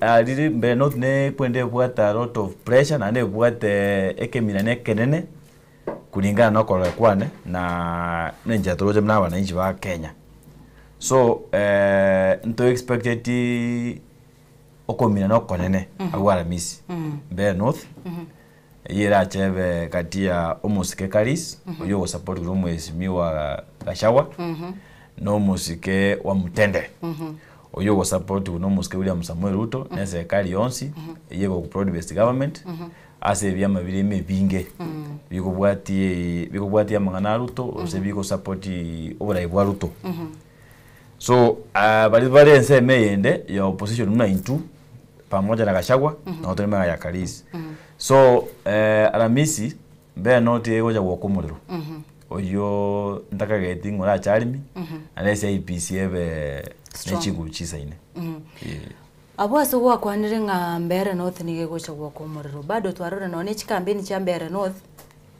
aliri mbe not ne kwende bwata a lot of pressure na ne bwate ekemina ne kenene kulingana na kola kwane na nenja toroje mna wananchi wa Kenya so nto expected okomina no konene agwara misi be north yera chebe katia omusike Karis oyo support group mwesimi wa Gashawa no musike wa Mutende oyo support no musike William Samuel Ruto na serikali yonsi yego ku broad based government ase byama bireme binge bikobwatie mangana Ruto ose biko support oburayi bwa Ruto so bali enseme yende ya opposition muna into pamoja na Gachagua na otemega ya Karis so aramisi be note goja gwokomuriro oyo ndaka getting ora charimi anese IPC ebe nechigu chisaine abo asogwa kwanire nga mbere north nige gocha gwokomuriro bado twarora no ne chikambeni cha mbere north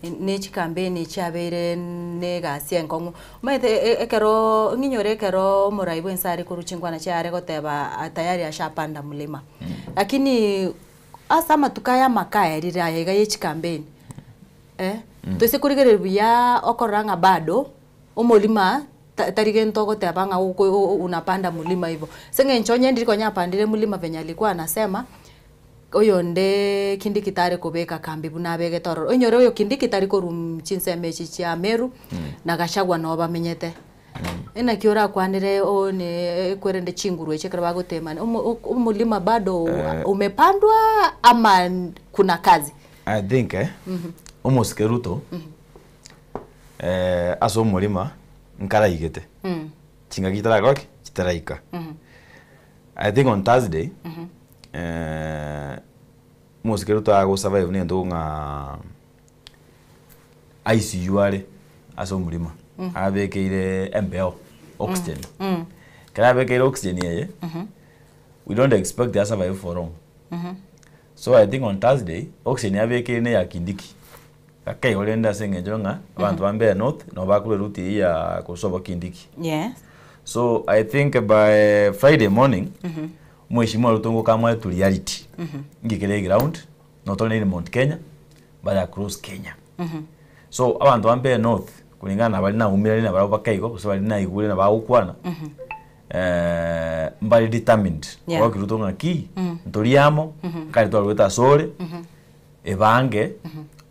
ne chikambeni chabere ne gasie nkongu maite ekero nginyore ekero muraibu ensari kuruchingwana chare goteba tayari ashapanda mulima lakini asa matukaya makaya rira yega yechikambeni tose kurigere buya okoranga bado umulima tarige ntogo tebanga unapanda mulima hivyo senge nchonye ndiko nyapandire mulima venye alikuwa anasema oyo nde Kindiki tare kubeka kambi bunabege toro onyore oyo Kindiki tari korum chinse mechi cha Meru na Gachagua no bamenyete ina kiora kwanire one kwerende chinguru echekera bagotema umulima bado umepandwa ama kuna kazi. I think umuske Ruto aso umulima nkara igete chinga kitara goki kitaraika I think on Thursday umuske Ruto ago survive ne ndonga ICU are aso umulima abekeire MPO oxygen kara abekeire oxygen yeye we don't expect to survive for long so I think on Thursday oxygen abekeire ne ya Kindiki akai olenda sengejonga abantu bambe north no bakule route ya kusoba Kindiki. Yes. So I think by Friday morning mheshimiwa Ruto kama to reality ngikele ground not only in Mount Kenya but across Kenya. So abantu bambe north kulingana bali na umira na bali bakaiko kusaba na igule na baukwana mbali determined kwa Ruto ngaki ntoriamo kali to alweta sore ebange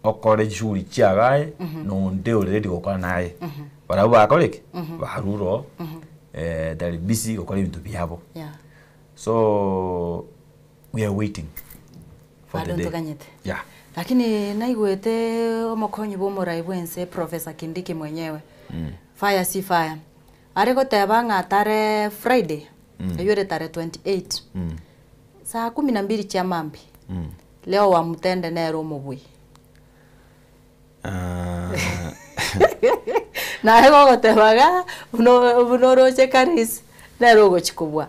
okore churi chiagae no nde already gokora naye bara bakoreke baruro dari busy gokora ibintu byabo so we are waiting for the day. Yeah. Lakini naigwete omokonyi bo muraibu ense Professor Kindiki mwenyewe fire si fire ariko tebanga tare Friday ayore tare 28 saa 12 cha mambi leo wa mutende nero mubui na hego gotebaga unoroche karis nero gochikubwa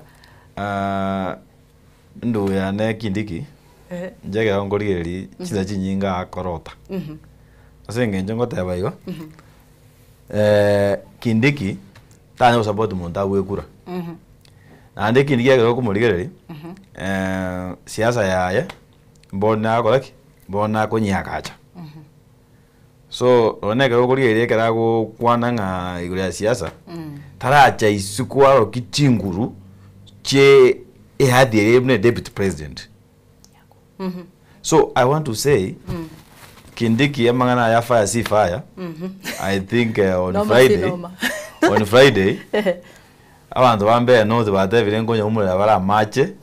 ndo ya ne Kindiki njege ngorigeri chiza chinyinga akorota asenge njongo tebaigo Kindiki tanya support monta wekura na ande Kindiki agero kumurigereri siasa yaye mbona akoraki mbona konyakacha so oneka okurigeria karago kwana nga igure ya siasa taracha isukwa ro kichinguru che ehadire ne deputy president so I want to say Kindiki amangana ya fire si fire I think on Friday abantu bambe no debate birengo nyumura bara mache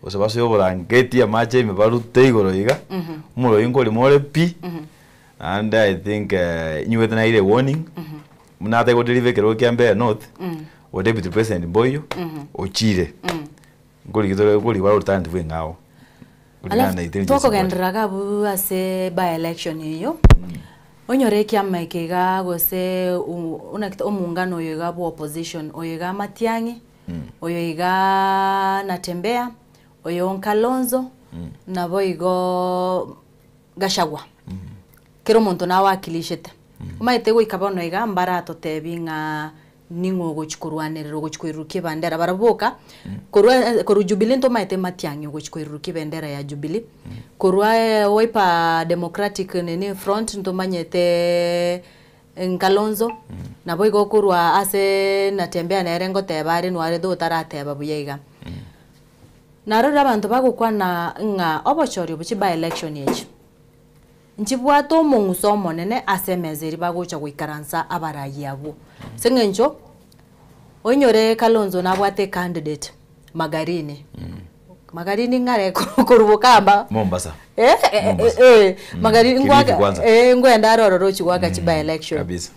osabaso yobora ngeti ya mache imebarute igoro iga mulo ingoli more pi and I think you na ile warning mnata go deliver kero kiambe north o deputy president Boyo ochire ngoli kitore ngoli wala utandi bwe ngao toko gendraga bu ase by election iyo onyore kiama ikega gose unakita omungano yoga bu opposition oyoga Matiang'i oyoga Natembea oyo Kalonzo na boigo Gachagua kero muntu na wakilishete maite go ikabono iga mbarato tebinga ningo gochikurwaniriro gochikwirukie bandera baraboka koru Jubilee nto maite Matiang'i gochikwirukie bandera ya Jubilee korwa Wiper Democratic nene front nto manyete Kalonzo na boigo korwa ase Natembea na erengo tebare nware do tarateba buyega narora abantu bagukwana nga obochori buchi by election yechi nchibwato munguso monene asemezeri bagocha gwikaransa abarayi abo sengencho onyore Kalonzo nabwate candidate Magarini Magarini ngare kurubukamba Mombasa Magarini ngwenda rororo chigwaga chiba election kabisa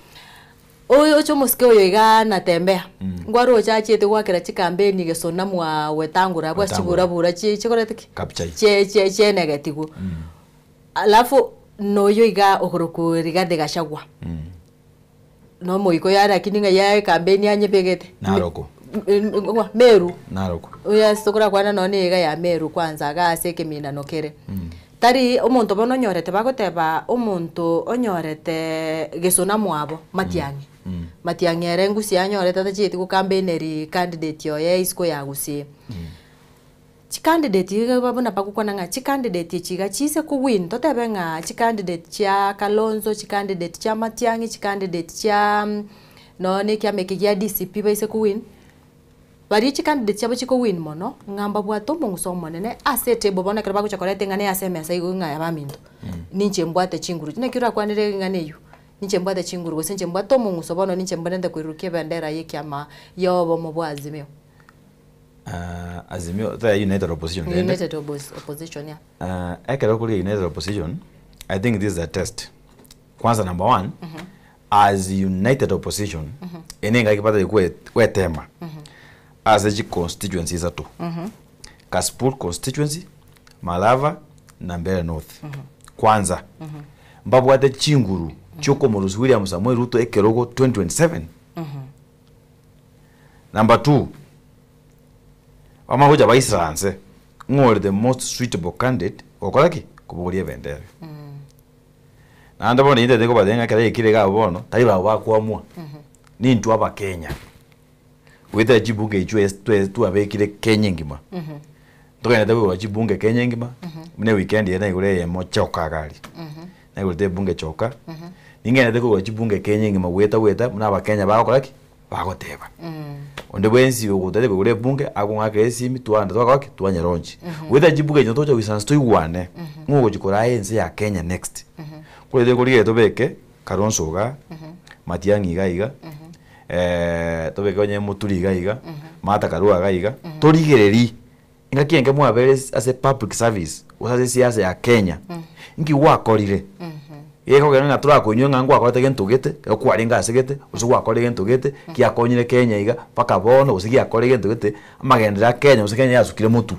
oyo chomuske oyo iga Natembea ngwaro chachete gwakira chikambeni gesona mwa wetangura bwa chigurabura chikoretiki che negative alafu noyo iga okuruku Rigathi Gachagua no moiko yara kininga ya kambeni anyebegete Naroko Meru Naroko oya sokora kwana none iga ya Meru kwanza aga aseke mina nokere tari omonto bono nyorete bagoteba omonto onyorete gesona mwabo matiangi matiangi ere ngusi anyorete tachiti ku campaigneri candidate yo ye isko ya gusi chi candidate babona bakukona nga chi candidate chiga chise ku win totebe nga chi candidate cha Kalonzo chi candidate cha Matiangi chi candidate cha no ne kya meke ya DCP baise ku win bari chi candidate cha bachiko win mono ngamba bwa tombo ngusomo nene asete bobona kera bakucha kolete ngane SMS ayigo nga yabaminto ninche mbwate chinguru ne kira kwanire ngane yu ninche mbwate chinguru gosenche mbwato mu ngusobono ninche mbonende kwiruke bendera yekyama yobo mu bwazimio Azimio, the United Opposition. United Opposition, yeah. United Opposition, I think this is a test. Kwanza number one, as United Opposition, enenga ikipata ikwe tema, as a constituencies atu. Kasipul constituency, Malava, na Mbeere North. Kwanza, mbabu wate chinguru, Choko Mulusi William Samoei Ruto ekerogo 2027. Number two, Wamagoja baisranse ngore the most suitable candidate okolaki kubuguria bendera na ndo bona inde deko badenga kare ikire ga bono tari ba kwamua ni ntu aba Kenya wetha jibunge ichwe tu abekire Kenya ngima ndogene deko wajibunge Kenya ngima mune weekend yana igure ye mochoka gali na igure de bunge choka ningene deko wajibunge Kenya ngima weta muna aba Kenya bakolaki bagoteba onde bwensi ukutete kule bunge akungaka esimi tuanda twakake twanyeronji wetha jibuge nyoto cha wisansto iwane ngugo chikora ense ya Kenya next kule kuli tobeke Kalonzo ga Matiangi gaiga tobeke onye muturi gaiga Martha Karua gaiga torigereri ingakienge mwabere as a public service usase siasa ya Kenya ingi wakorire yego gero na tura kunyo ngangu akote gentugete okwarenga asegete usuwa akore gentugete kia konyire Kenya iga paka bono usigi akore gentugete amagendera Kenya usikenya yasukire mutu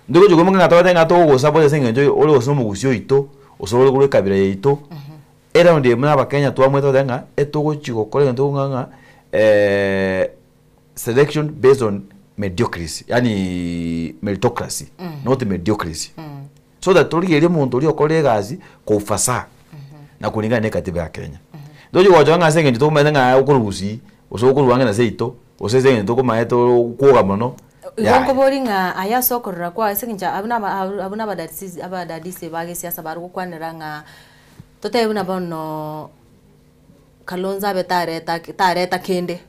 ndiko jugo manga tawate ngato go sapo sengenjo ole osomo gusio ito osoro kule kabira ito era ndi mna ba Kenya twamweto denga etogo chiko kore gento nganga selection based on mediocrity yani meritocracy not mediocrity so that tori yele muntu uri okore gazi ko ufasa na kuninga ne katiba ya Kenya ndojo wajo nga senge ndito kumenya nga ukurubusi osokuru wange na seito oseze ndito kumaeto kuoga mono Yonko boringa aya sokorra kwa sekinja abuna badadisi bage siasa baru kwanira nga tote abuna bono Kalonzo abe tareta kende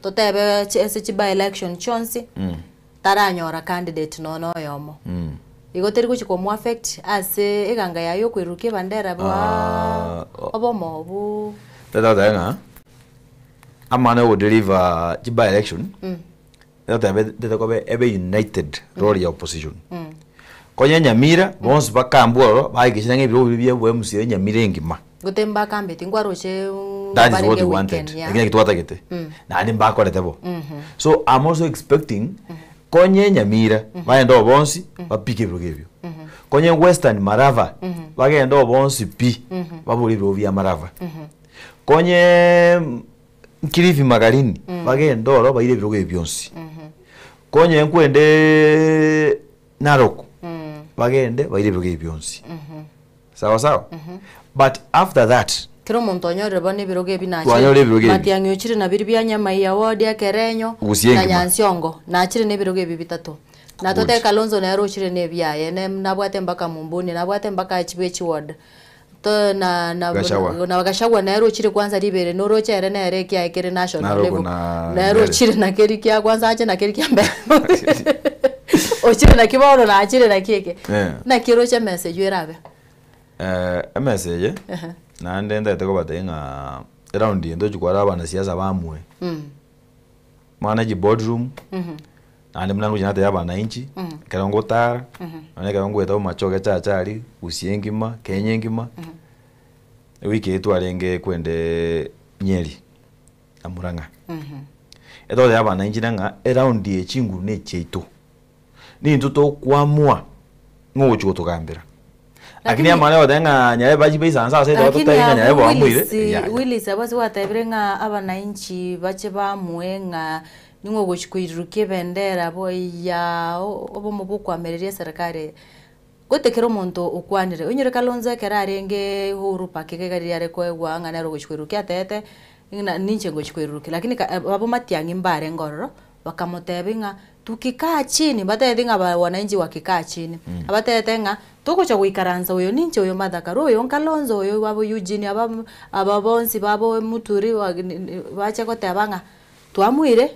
tote abe chese by election chonsi taranyora candidate no yomo igoteri kuchiko mu affect ase eganga yayo kwiruke bandera bwa obomo bu tata amana wo deliver by election tata ko ebe united role ya opposition konya Nyamira bonse bakamboro baigishina ngebiro bibye bwe musire Nyamira ngima gotemba kambe tingwaroche that is what we wanted again kitwata gete na ndi mbakore tebo so I'm also expecting konye Nyamira baenda bonsi bapike biro konye Western Marava bagenda bonsi pi babuli biro bya Marava konye Kilifi Magarini bagenda oro bayire biro byonsi konye nkwende Narok bagende bayire biro byonsi sawa but after that kero montonyo rebone biroge binache Matiangi uchire na biri bya nyama ya wodi ya Kerenyo na Nyansiongo na achire ne biroge bibitato na tote Kalonzo na uchire ne bya yene nabwate mbaka Mumbuni nabwate mbaka Chibechi ward to na Gachagua na uchire kwanza libere no rocha ere na ere kya ekere national level na uchire na keri kya kwanza ache na keri kya mbe uchire na kibaoro na achire na keke na kirocha message yerabe a message na ndenda teko batenga around ndo chukwara bana siasa bamwe manage boardroom na ndi mlango jinata ya bana inchi karongo tara na karongo eto machoke chachari usiengima kenyengima wiki yetu alenge kwende Nyeri amuranga eto ya bana inchi nanga around ye chingu ne cheito ni ntuto kwamua ngo chuko tokambira akini amana wadenga nyaye baji bisa nsa sasa to tainga nyaye ba muire Willis abazi watebrenga abana inchi bache ba muenga ningo gochikuiruke bendera boya obo mubuko amereria serikali gotekero monto ukwanire unyure Kalonzo ekera arenge huru pakike gari yare kwegwa ngana ro gochwerukia tete ninche gochwerukia lakini babo matiangi mbare ngororo wakamotebinga tukikaa chini batethinga wananchi wakikaa chini abatetenga tukucha guikaranza uyo ninche uyo mathakaro uyo Kalonzo uyo babo Eugene ababonsi babo muturi bache gotebanga twamwire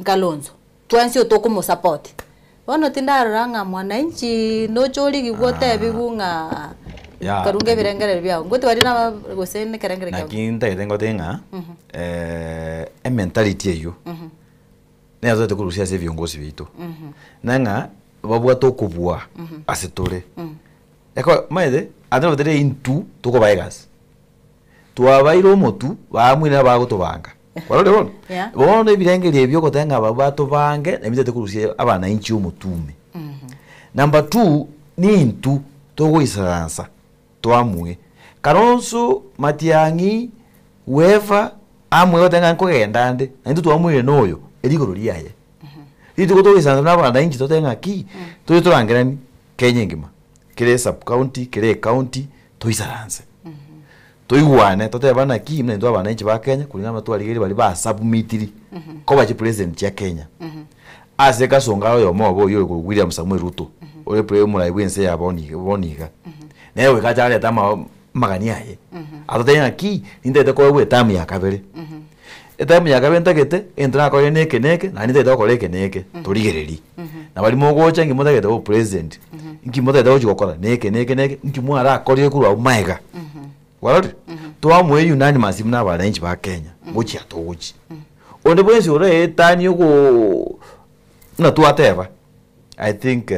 Kalonzo twansio tokumo support bono tindaranga mwananchi no chori gigwote bigunga karunge birengere byao ngote bari na gosene kerengere byao nakinta itengo tenga mentality eyo nezo tukurusia se viongozi bitu nanga babwa tokubwa asetore eko maide adano tere intu toko baegas twabairo motu bamwira bagutubanga warore bono bono ibirengere ebyo gotenga babato bange na bitete kurusia abana inchi umutume number 2 ni intu togo isaransa twamwe Kalonzo Matiang'i weva amwe gotenga nkogenda nde na intu twamwire noyo eligoro liaye itu goto isaransa n'abana inchi totenga ki toyo turangirani Kenya ngima kire sub county kire county toisaranse toigwane totebana ki mne ndo abana inchi ba Kenya kulingana matwaligeri bali ba submitiri ko bachi president ya Kenya ase kasonga yo mobo yo ko William Samuel Ruto ole pre mu laibu ense ya boniga newe kajale tama magani yaye atotenya ki ndete ko we tamu ya kabere etamu ya kabere ntakete entra ko neke na ndete ko leke neke toligereri na bali mogocha ngimoda gete o president ngimoda dawo chikokora neke ngimwara akorire kurwa maega warori twamwe unanimous mna bana inchi ba Kenya gochi atogochi onde bwenzi ore etani yuko na tuateva I think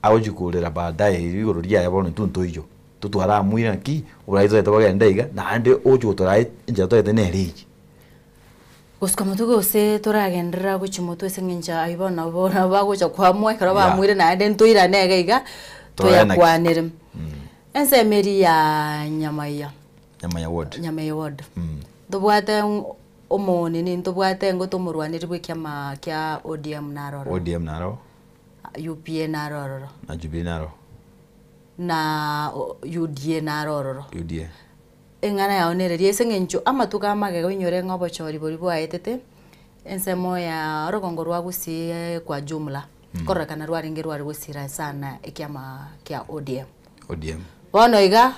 awojikurira baadaye igoro rya yabone tunto iyo tutwara mwira ki uraizo etabaga ndaiga na ande ojo torai inja toete neriji Gusika mutugo se toragendera guchimoto esenginja ayibona bona bagocha kwa mwe kara ba mwire na ande ntoira nega iga toyakwanire ense meri ya Nyamaya ward ndobwate omoni ni ndobwate ngo tomurwanire bwe kyama kya ODM naro UPA naro na Jubilee naro na UDA naro engana yaonererie esengencho amatuka magego inyore ngobochori bori bwaetete ensemo ya rogongo rwa gusi kwa jumla korakana rwaringe rwari gusira sana ekyama kya ODM bono iga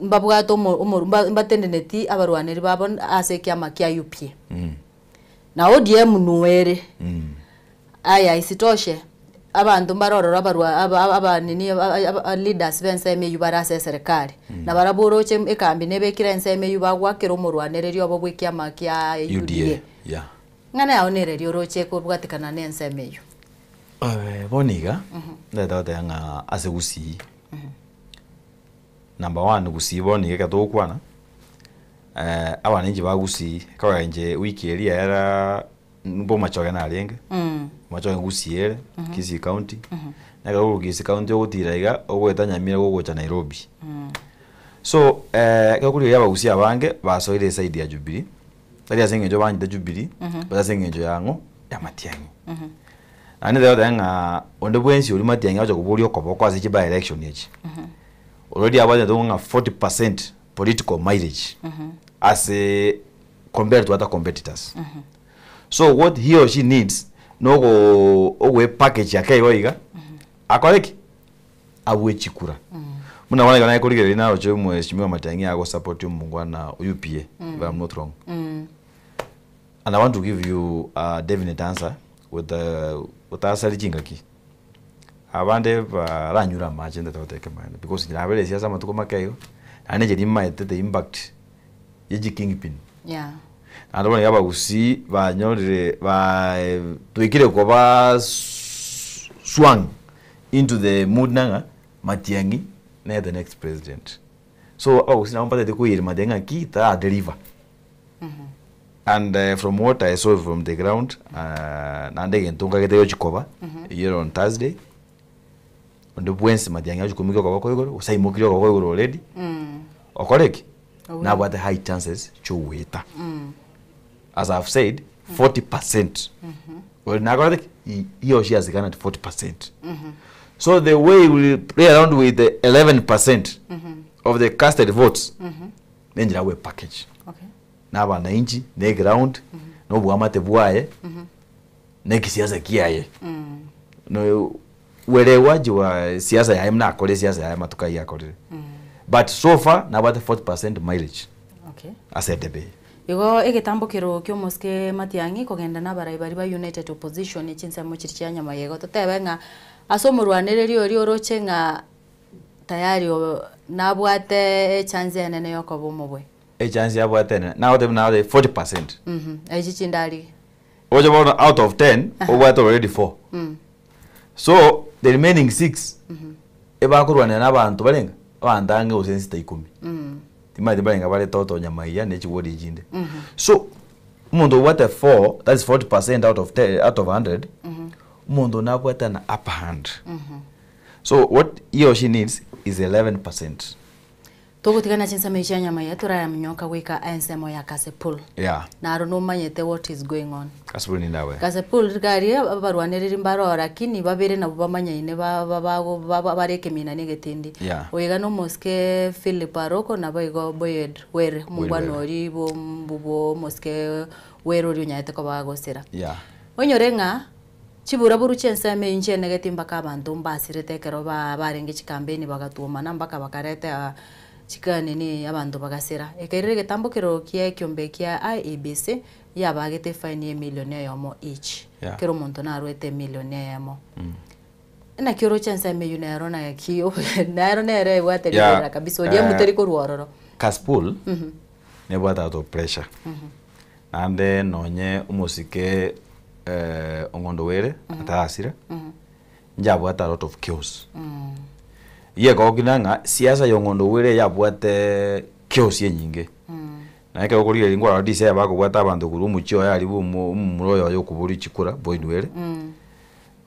mbabwato mbatendeneti abarwaniri babon ase kyama kya UPA na ODM nuwere aya isitoshe abantu mbarorora abanini leaders benseme yubarase serikali na baraboroche ekambi nebekira enseme yubagwakira umurwanererio abo bwikyama kya UDA ngana yaonererio roche ko bwatikana nenseme yo boniga ndata nga ase gusi number 1 gusi boniga katokwana abana inji bagusi kawa nje wiki elia era mbo machoga na alenge machoga gusiere Kisii County na gawo Kisii County ogutira iga ogweta Nyamira gogocha Nairobi so kakuri yaba gusi abange basoire side ya Jubilee tari asengejo banje Jubilee basengejo yango ya Matiang'i ane da nga onde bwensi uri Matiang'i acha kubuli okobo kwa zichi by election yechi already about the 40% political mileage as a compared to other competitors so what he or she needs no go owe package yake yoiga akoreki abwe chikura muna wana kana ikorigere na ocho mweshimiwa Matiang'i ago support mungwana UPA if I'm not wrong and I want to give you a definite answer with answer jingaki abande baranyura magenda toteke mane because nabele siasa matuko makeyo ane je dimaite the impact yeji kingpin andobona yaba gusi banyorire ba tuikire ko ba swang into the mood nanga Matiang'i na the next president so sina mpata de kuiri madenga kita deliver and from what I saw from the ground nande gentunga gete yochikoba here on Thursday ndo bwensi Matiang'i ajukumika kwa koigoro usaimukiro kwa koigoro already okoreki na what the high chances choweta as I've said 40% well na koreki he or she has gone at 40% So the way we play around with the 11% of the casted votes, nenjira we package. Okay. Na wananchi, ne ground, no buamate buaye, ne kisiasa kiaye. No welewaji wa siasa ya mna akole siasa ya matukai ya akole. But so far na about 40% mileage. Okay. Asedebe. Igo igitambukiro kyo Moske Matiangi kugenda na baraibari ba United Opposition ichinsa muchirikia nyama yego totebenga asomurwaniririo rio rochenga tayari nabwate chance enene yoko bomobwe. Chance yabwate now them now the 40%. Ejichindari. Ojo out of 10, obwate already 4. So the remaining 6 eba kurwana n'abantu barenga abandange usensi 10. Timadi barenga bale toto nyama ya nechi wodi jinde. So umuntu what 4, that is 40% out of 10 out of 100. Umuntu nabwata na upper hand. So what he or she needs is 11%. Togutigana chinsa meisha nyama ya turaya mnyoka wika ensemo ya Kasipul. Yeah. Na arono manyete what is going on. Kasipul ni ndawe. Kasipul gari barwanirira imbaro lakini babere na bamanya bareke mina negetindi. Yeah. Oyiga no Moske Philip Aroko na boigo boyed were mugwanori bo Moske wero ryonyate ko bagosira. Yeah. Onyorenga chibura buru chensa me inche negetimba ka bantu mbasirete kero barenge chikambeni bagatuma nambaka bakarete chikane ni abantu bagasira ekerere getambukiro kia kyombe kia IEBC yabagete fine millionaire yomo each. Yeah. Kero muntu na arwete millionaire yomo. Na kiro chance me yunero na kio naero nere wate libera kabisa odia muteri ko ruororo. Kasipul ne bwata out of pressure. Ande nonye umusike ongondo were atasira. Njabwata a lot of chaos. Ye goginanga siasa yongondo were yabwate chaos yenyinge. Na eke okuri lingwa radise yabako bwata abantu kuru muchyo yali muroyo yo kuburi chikura boydwere.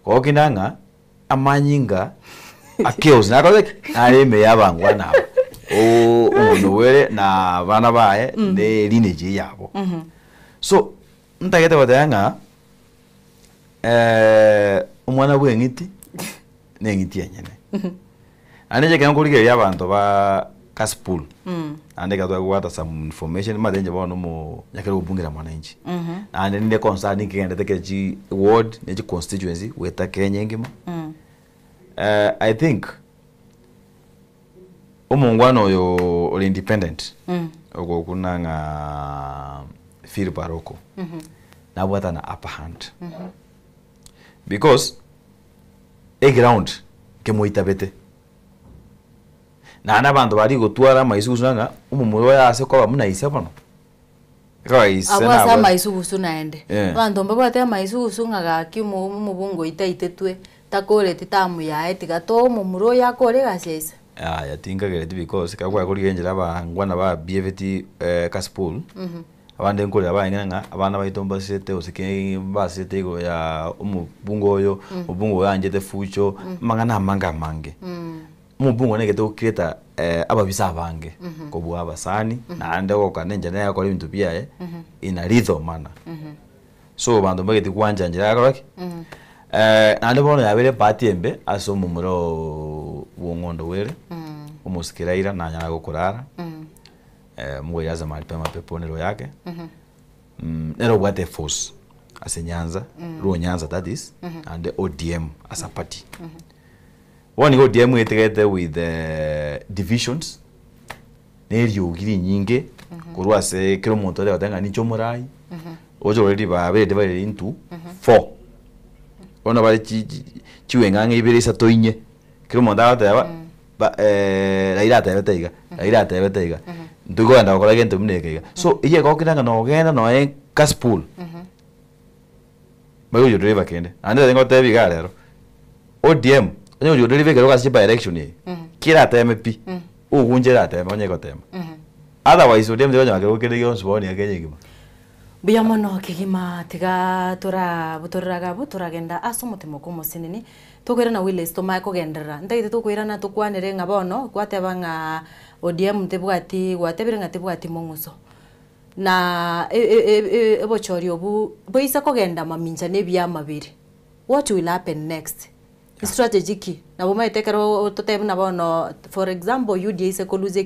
Goginanga amanyinga a chaos na kole ari me yabangwa nabo. O umuntu were na bana bae ne lineage yabo. So ntagete batanga umwana bwengiti nengiti yenyene. Aneje kan kuri yabantu ba Kasipul. Ande ka twagwata some information madenje bono mu yakero ubungira mwananchi. Ande nde concern ngende tekeji ward neji constituency weta Kenya ngima. I think umungwano yo oli independent. Ogo kunanga Philip Aroko. Na bwata na upper hand. Because a ground kemoitabete. Na abantu bari gutwara maisugusu nanga umumuro yase ko bamunaise bano. Abasa maisugusu naende. Bantu mbabate maisugusu ngaga kimu mubungo itaitetwe takore titamu ya etiga to mumuro yakore gasese. Ya tinga gereti because kakwa kuri genjira bangwana ba BFT Kasipul. Abande nkore abanganga abana bayitomba sete osike basete go ya umubungo yo ubungo yanjete fucho mangana manga mange. Mubungo negete ukireta ababisa abange ko bwa abasani na ande ko kanenje na yakora ibintu byaye ina rhythm mana. So bantu bagete kwanja njira yakora ande bono yabere party embe aso mumuro wongondo were umusikiraira na nyara gukurara mwe yaza malipema peponero yake nero bwate force ase Nyanza ro Nyanza that is and the ODM as a party. One ODM etegete with divisions nerio giri nyinge kurwa se kero monto le batanga nicho morai ojo already ba be divided into 4. Ona bali chiwengange ibere satoinye kero monto ata ba laira ta betaiga ndugo anda okora gento munekega so iye kokiranga no genda no en Kasipul bayo yo driver kende ande tengo tebi galero ODM onyo yo driver gero kasi by election ye kira ta MP ugunjera ta onye ko tema otherwise ODM ndio nyagero kende yo nsuboni akenye gima buya mono kigima tiga butoraga butoragenda asomotemo komo sinini tukwira na Willis to maiko gendera ndaite tukwira na tukwanire ngabono kwateba nga ODM tebwati gwatebire nga tebwati monguso na ebochori obu boisa kogenda maminja ne bya mabiri what will happen next strategy ki na bo maitekero totem na bono for example UDA ise koluze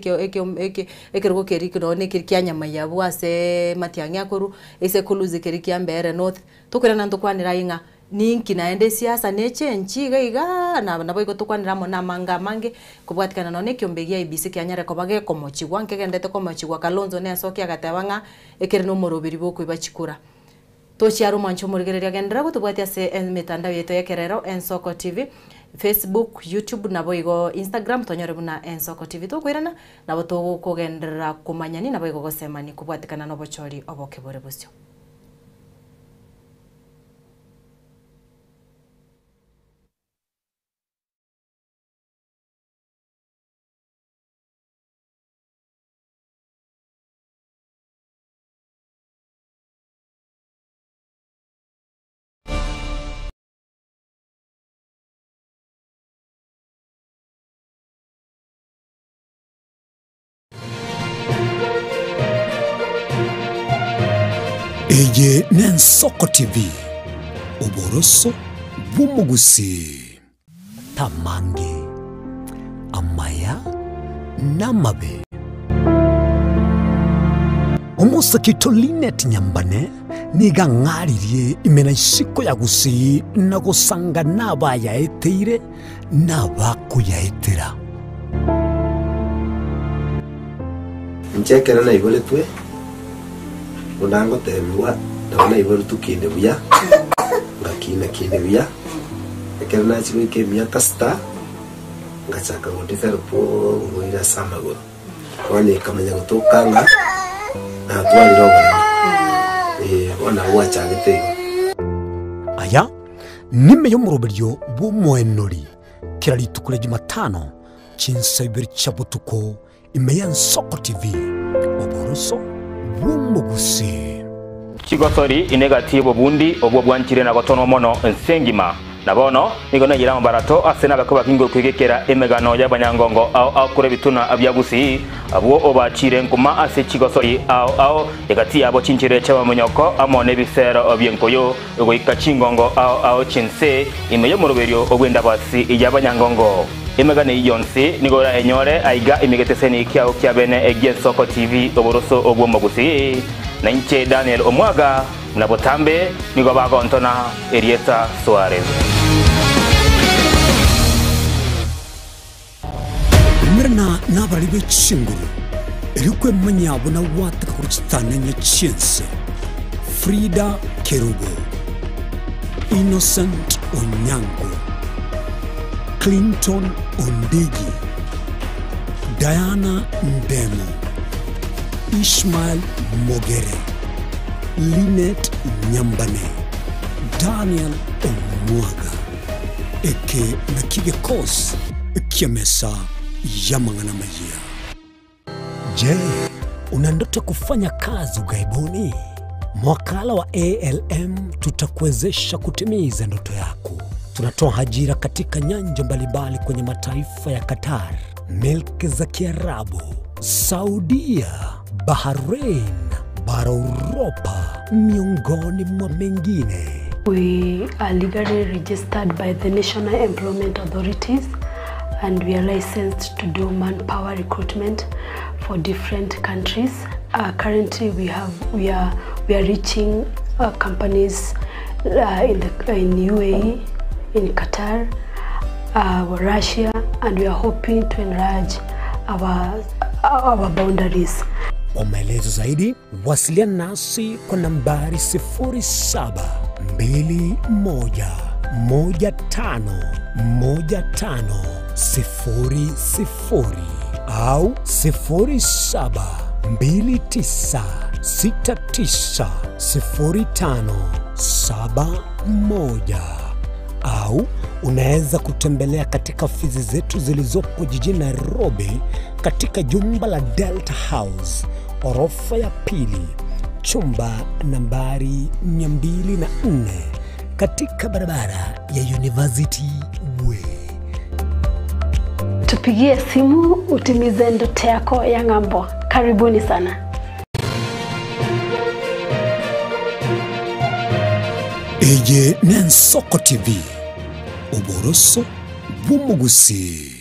ekero keri kino ne kirkianya mayabu ase matiangya koru ise koluze kirkia mbere north tukwena ndukwanira inga ninki naende siasa neche nchiga iga na boiko tukwanira mona manga mange kubwatikana none kyombegia ibisi kyanyare kobage komochigwa nkegendete komochigwa Kalonzo ne asoki agatebanga ekere no morobiri boko ibachikura tochiaro mancho murigereria gendera gutubwati ase mitandao yeto yekerero Ensoko TV Facebook, YouTube na boigo Instagram tonyore buna Ensoko TV tukwirana na boto kugendera kumanyani na boigo gosemani kubwatikana no bochori oboke bore busyo. Eje Ensoko TV Oboroso Bumugusi Tamange Amaya Namabe Omusa Kitolinet Nyambane Niga ngaririe imena isiko ya gusi na gusanga naba ya eteire nabaku ya etera Nchekera na ibole twe Undango temwa ndabona ibole tukinde buya ngakina kinde buya ekera na chiwe ke miaka sta ngachaka ngondifero po ngoira sama go wani kamanya gutokanga na twali roba ona wacha gitego aya nime yo muroberyo bumwenori kirari tukure Jumatano chinsabiri chabutuko imeya Ensoko TV Oboroso Bumugusi Chigosori inegatibo bundi obwo bwanchire na gotono mono ensengima nabono nigona yira mbarato asena gakuba kingo kwigekera emegano y'abanyangongo au kure bituna abyagusi abo obachire nkuma ase Chigosori au egati abo chinchire chaba munyoko amone bisero obyenkoyo ego ikachingongo au chinse imeyo muroberio ogwenda basi y'abanyangongo emegane yonse nigora enyore aiga imigeteseni kyao kyabene Ensoko TV Oboroso Obwomogusi na nche Daniel Omwaga na botambe nigo bagontona Erieta Suarez Mirna nabaribe chinguru erikwe manyabo na wataka kurutana nya chinse Frida Kerubo Innocent Onyango Clinton Ondigi Diana Ndemo Ishmael Mogere Linet Nyambane Daniel Omwaga eke nakige kos kiamesa yamangana majia. Je, una ndoto kufanya kazi ugaibuni? Mwakala wa ALM tutakuwezesha kutimiza ndoto yako. Tunatoa ajira katika nyanja mbalimbali kwenye mataifa ya Qatar, Milki za Kiarabu, Saudia, Bahrain, bara Europa, miongoni mwa mengine. We are legally registered by the National Employment Authorities and we are licensed to do manpower recruitment for different countries. Currently we are reaching companies in UAE, in Qatar, Russia, and we are hoping to enlarge our boundaries. Kwa maelezo zaidi, wasiliana nasi kwa nambari 0721511500 au 0729690571 au unaweza kutembelea katika ofisi zetu zilizopo jijini Nairobi katika jumba la Delta House, orofa ya pili, chumba nambari 204 katika barabara ya University Way. Tupigie simu utimize ndoto yako ya ng'ambo. Karibuni sana. Eje Ensoko TV oboroso bw'omugusi.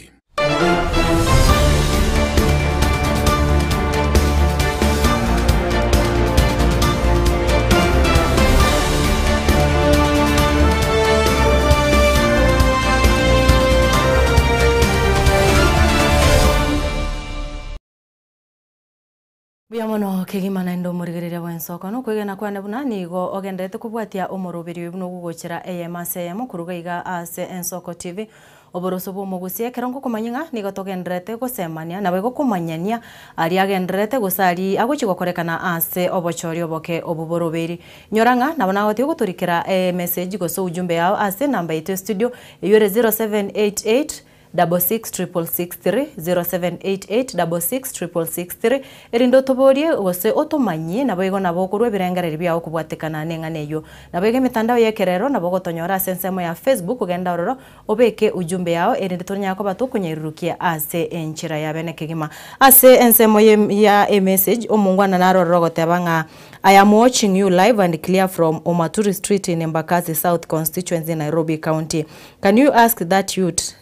Bia mono kigima na ndo murigereria wensoko no kwigena kwane buna nigo ogendete kubwatia umurubiri buno gugochera AMSM kuruga iga ase Ensoko TV oboroso bw'omugusi kerongo kumanyinga nigo togendrete gusemania nawe gukumanyania ari agendrete gusari aguchigo korekana ase obochori oboke obuboroberi nyoranga nabona hoti guturikira message go so ujumbe yao ase namba ito studio yore 0788 666663 0788666663 erindo toborie gose otomanyie nabo igo nabo kurwe birengereri byao kubwatekana nengane yo nabo ige mitandao yekerero nabo gotonyora sensemo ya Facebook ugenda ororo obeke ujumbe yao erindo tonya ko batukunyirurukia ase enchira ya bene kigima ase ensemo ya message omungwana narororo gotebanga I am watching you live and clear from Omaturi Street in Embakasi South constituency in Nairobi County. Can you ask that youth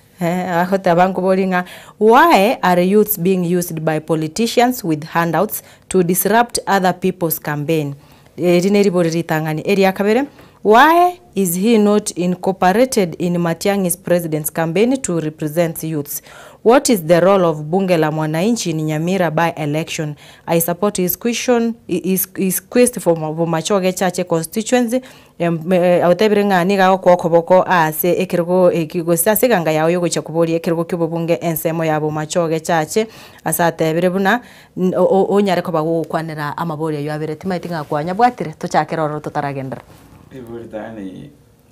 why are youths being used by politicians with handouts to disrupt other people's campaign? Why is he not incorporated in Matiang'i's president's campaign to represent youths? What is the role of Bunge la Mwananchi in Nyamira by-election? I support his question, his quest for Machoge Chache constituency. Autebrenga niga okoboko ase ekirgo ekigosa siganga yawo yo gochakubori ekirgo ky'obunge ensemo yabo Machoge Chache asatebere buna onyare ko bagukwanira amabori yo abere timaitinga kwanya bwatire tochakera oro tutaragendera Iburitani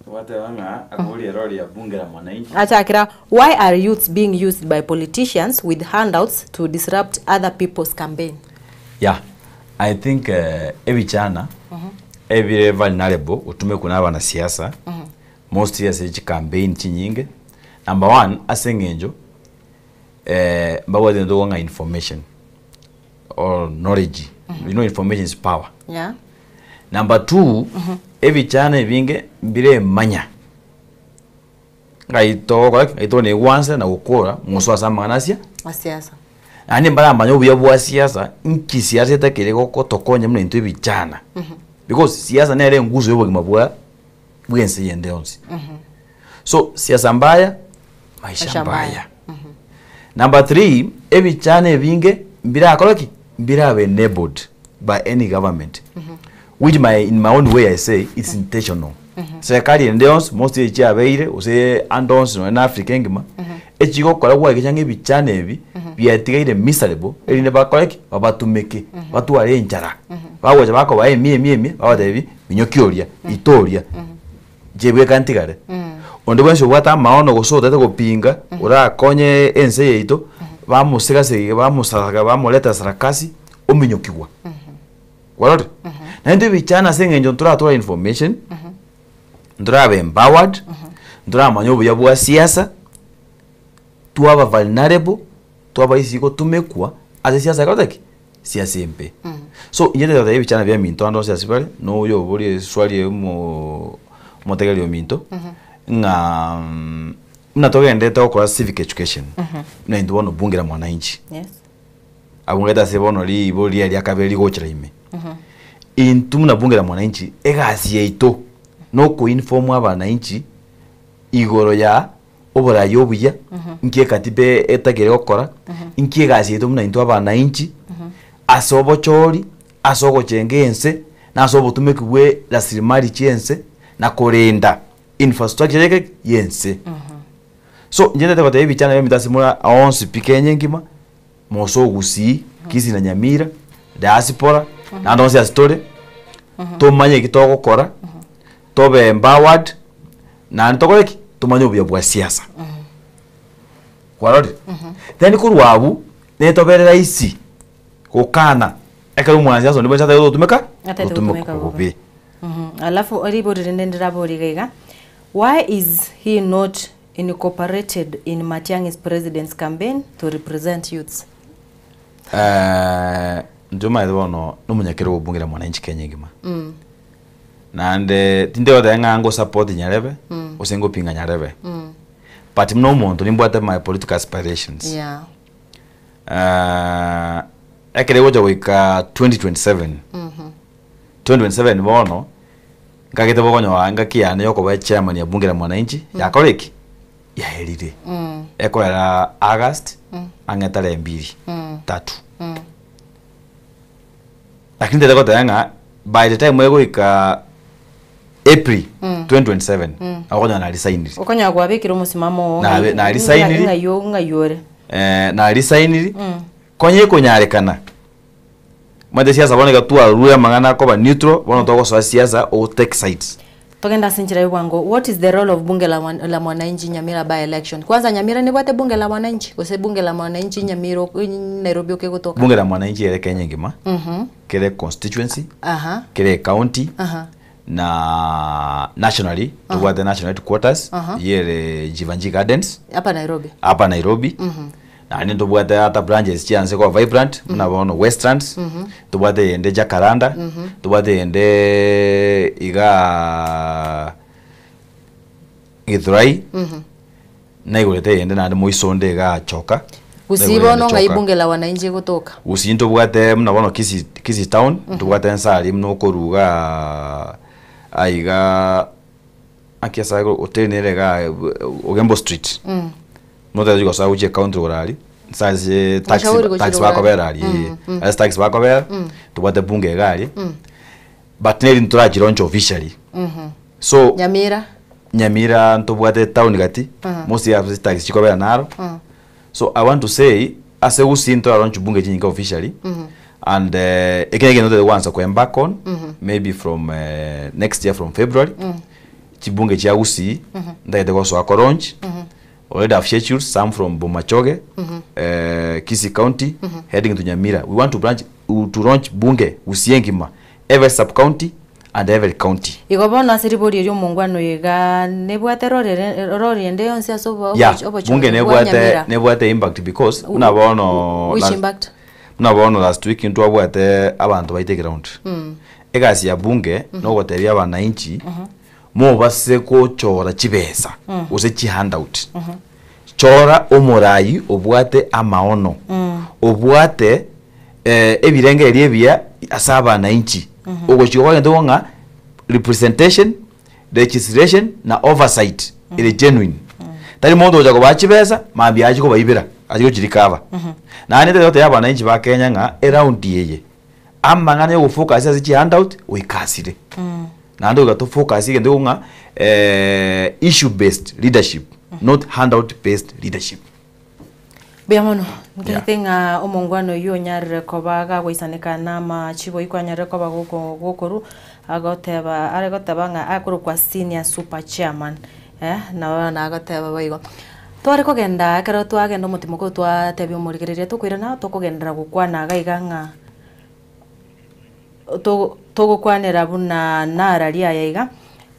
watewanga akuri erori ya bunge la Mwananchi. Achakira, why are youths being used by politicians with handouts to disrupt other people's campaign? Yeah, I think every chana, every vulnerable utume kuna wana siasa. Most siasa hichi campaign chinyinge. Number one, asengenjo mbawa ndo wanga information or knowledge. You know, information is power. Yeah. Number two, every chana vinge mbire manya. Gaito ne wansa na ukora muswa samanasia. Asiasa. Ani mbara manyo buya bwa siasa inki siasa takere ko tokonye mne into bichana. Because siasa na ile nguzo yobo mabwa bwense yende onsi. So siasa mbaya maisha mbaya. Number 3, every chana vinge mbira akoroki mbira be enabled by any government. Which in my own way I say it's intentional. Serikali endons most of the abeire use andons no in Africa ngima echigo kola kwa kichange bichane ebi biatigaire miserable eri ne bakoreki babatumeke batu ari enjara bawoja bako bae mie bawata ebi binyokioria itoria jebwe kantigare onde bwenso bwata maono gosoda te gopinga ora konye ense yeito bamusega se bamusaka bamoleta sarakasi ominyokigwa warore na ndio bichana sengenjo tura information ndura be empowered ndura manyobo ya bwa siasa tuaba vulnerable tuaba isiko tumekwa ase siasa kataki siasa mpe so yete tata bichana bya minto ando siasa pale no yo bori swali mo motegelio minto nga mnatoka ndeta okora civic education na ndio no bunge la Mwananchi. Yes. Abungeta sebono li bori ali akabeli gochira ime intumuna bunge la Mwananchi egasi yeito no ko inform abananchi igoro ya obora yobuya nkie katibe etakere okora nkie gasi yeito muna into abananchi asobo chori asogo chengense na asobo tumekwe rasilimali chense na korenda infrastructure yake yense so njende te bataye bichana yo mitasimura aonsi pikenye ngima moso gusi kisi na Nyamira diaspora na ndonse ya story to manye kitoko kora to be empowered na ntokoreki to manye obya bwa siasa kwarodi then kurwabu ne to berera isi kokana eka umwanzi so ndibwe chata tumeka obe alafu alibo ndendera bori gaiga why is he not incorporated in Matiang'i's president's campaign to represent youths? Njuma no munyakero bunge la Mwananchi Kenya ngima. Nande tinde oda nga ngo support Nyarebe, osengo pinga Nyarebe. but no muntu nimbwate my political aspirations. Yeah. Ekere woja wika 2027. 2027 bono ngagete bogonyo wanga kiane yoko ba chairman ya bunge la mwananchi ya koreki ya helire. Ekorera August angetale 2-3. Lakini ndego tayanga by the time wego ika April 2027 akonya na resign. Okonya gwabikira umusimamo na resign ngayore. Na resign konye konyarekana. Made siasa boneka tu aruya mangana ko ba neutral bono to ko siasa o take sides. Togenda sinchira yuwango, what is the role of bunge la mwananchi Nyamira by election? Kwanza Nyamira ni bwate bunge la mwananchi, kose bunge la mwananchi Nyamiro Nairobi oke kutoka. Bunge la mwananchi ele Kenya ngima. Kile constituency. Kile county. Na nationally, tuwate national headquarters, yele Jivanji Gardens. Hapa Nairobi. Na nendo bwate hata branches chianze kwa Vibrant, mnabono Westlands, tubwate yende Jacaranda, tubwate yende iga Githurai, na igulete yende na Moisonde ga Choka. Usibono nga ibunge la wananchi kutoka. Usinto bwate mnabono Kisi Town, tubwate nsali mnokoruga aiga akiasa hotel nerega Ogembo Street. Nota digo sa uche counter orali. Saje tax bako berali. As tax bako ber. To what the bunge gali. But neri ntura jironcho officially. So Nyamira nto bwate town gati. Most of tax chiko bera naro. So I want to say as a usi nto aroncho bunge jinga officially. And again the ones are going back on maybe from next year from February. Chibunge chia usi ndaite go so akoronch. Already have scheduled some from Bomachoge, Kisi County, heading to Nyamira. We want to launch bunge usiengima every sub county and every county. Igobona siribodi yo mungwano yega nebwate rori ende yonse asobo bunge nebwate impact because unabono which impact unabono last week into abwate abantu baite ground. Egasi ya bunge no goteria abananchi mo base ko chora chibesa use chi handout chora omorayi obwate amaono obwate ebirenge eryebya asaba na inchi ogo chiko ngendo nga representation legislation na oversight ile genuine tali mondo oja ko bachibesa mambi aje ko bayibira aje ko chirikava na anete yote yaba na inchi ba Kenya nga around yeye amangane yo focus as chi handout oikasire nando gato focus ngendo nga issue based leadership not handout based leadership. Biamono ngitinga omongwano yo nyarre ko baga gwisaneka na machibo ikwanyare ko bago gokoru agoteba nga akuru kwa senior super chairman na agoteba baigo twari kogenda kero twagenda mutimo ko twatebyo murigereria tukwirana tukugendera gukwana gaiga nga tugukwanira buna nararia yaiga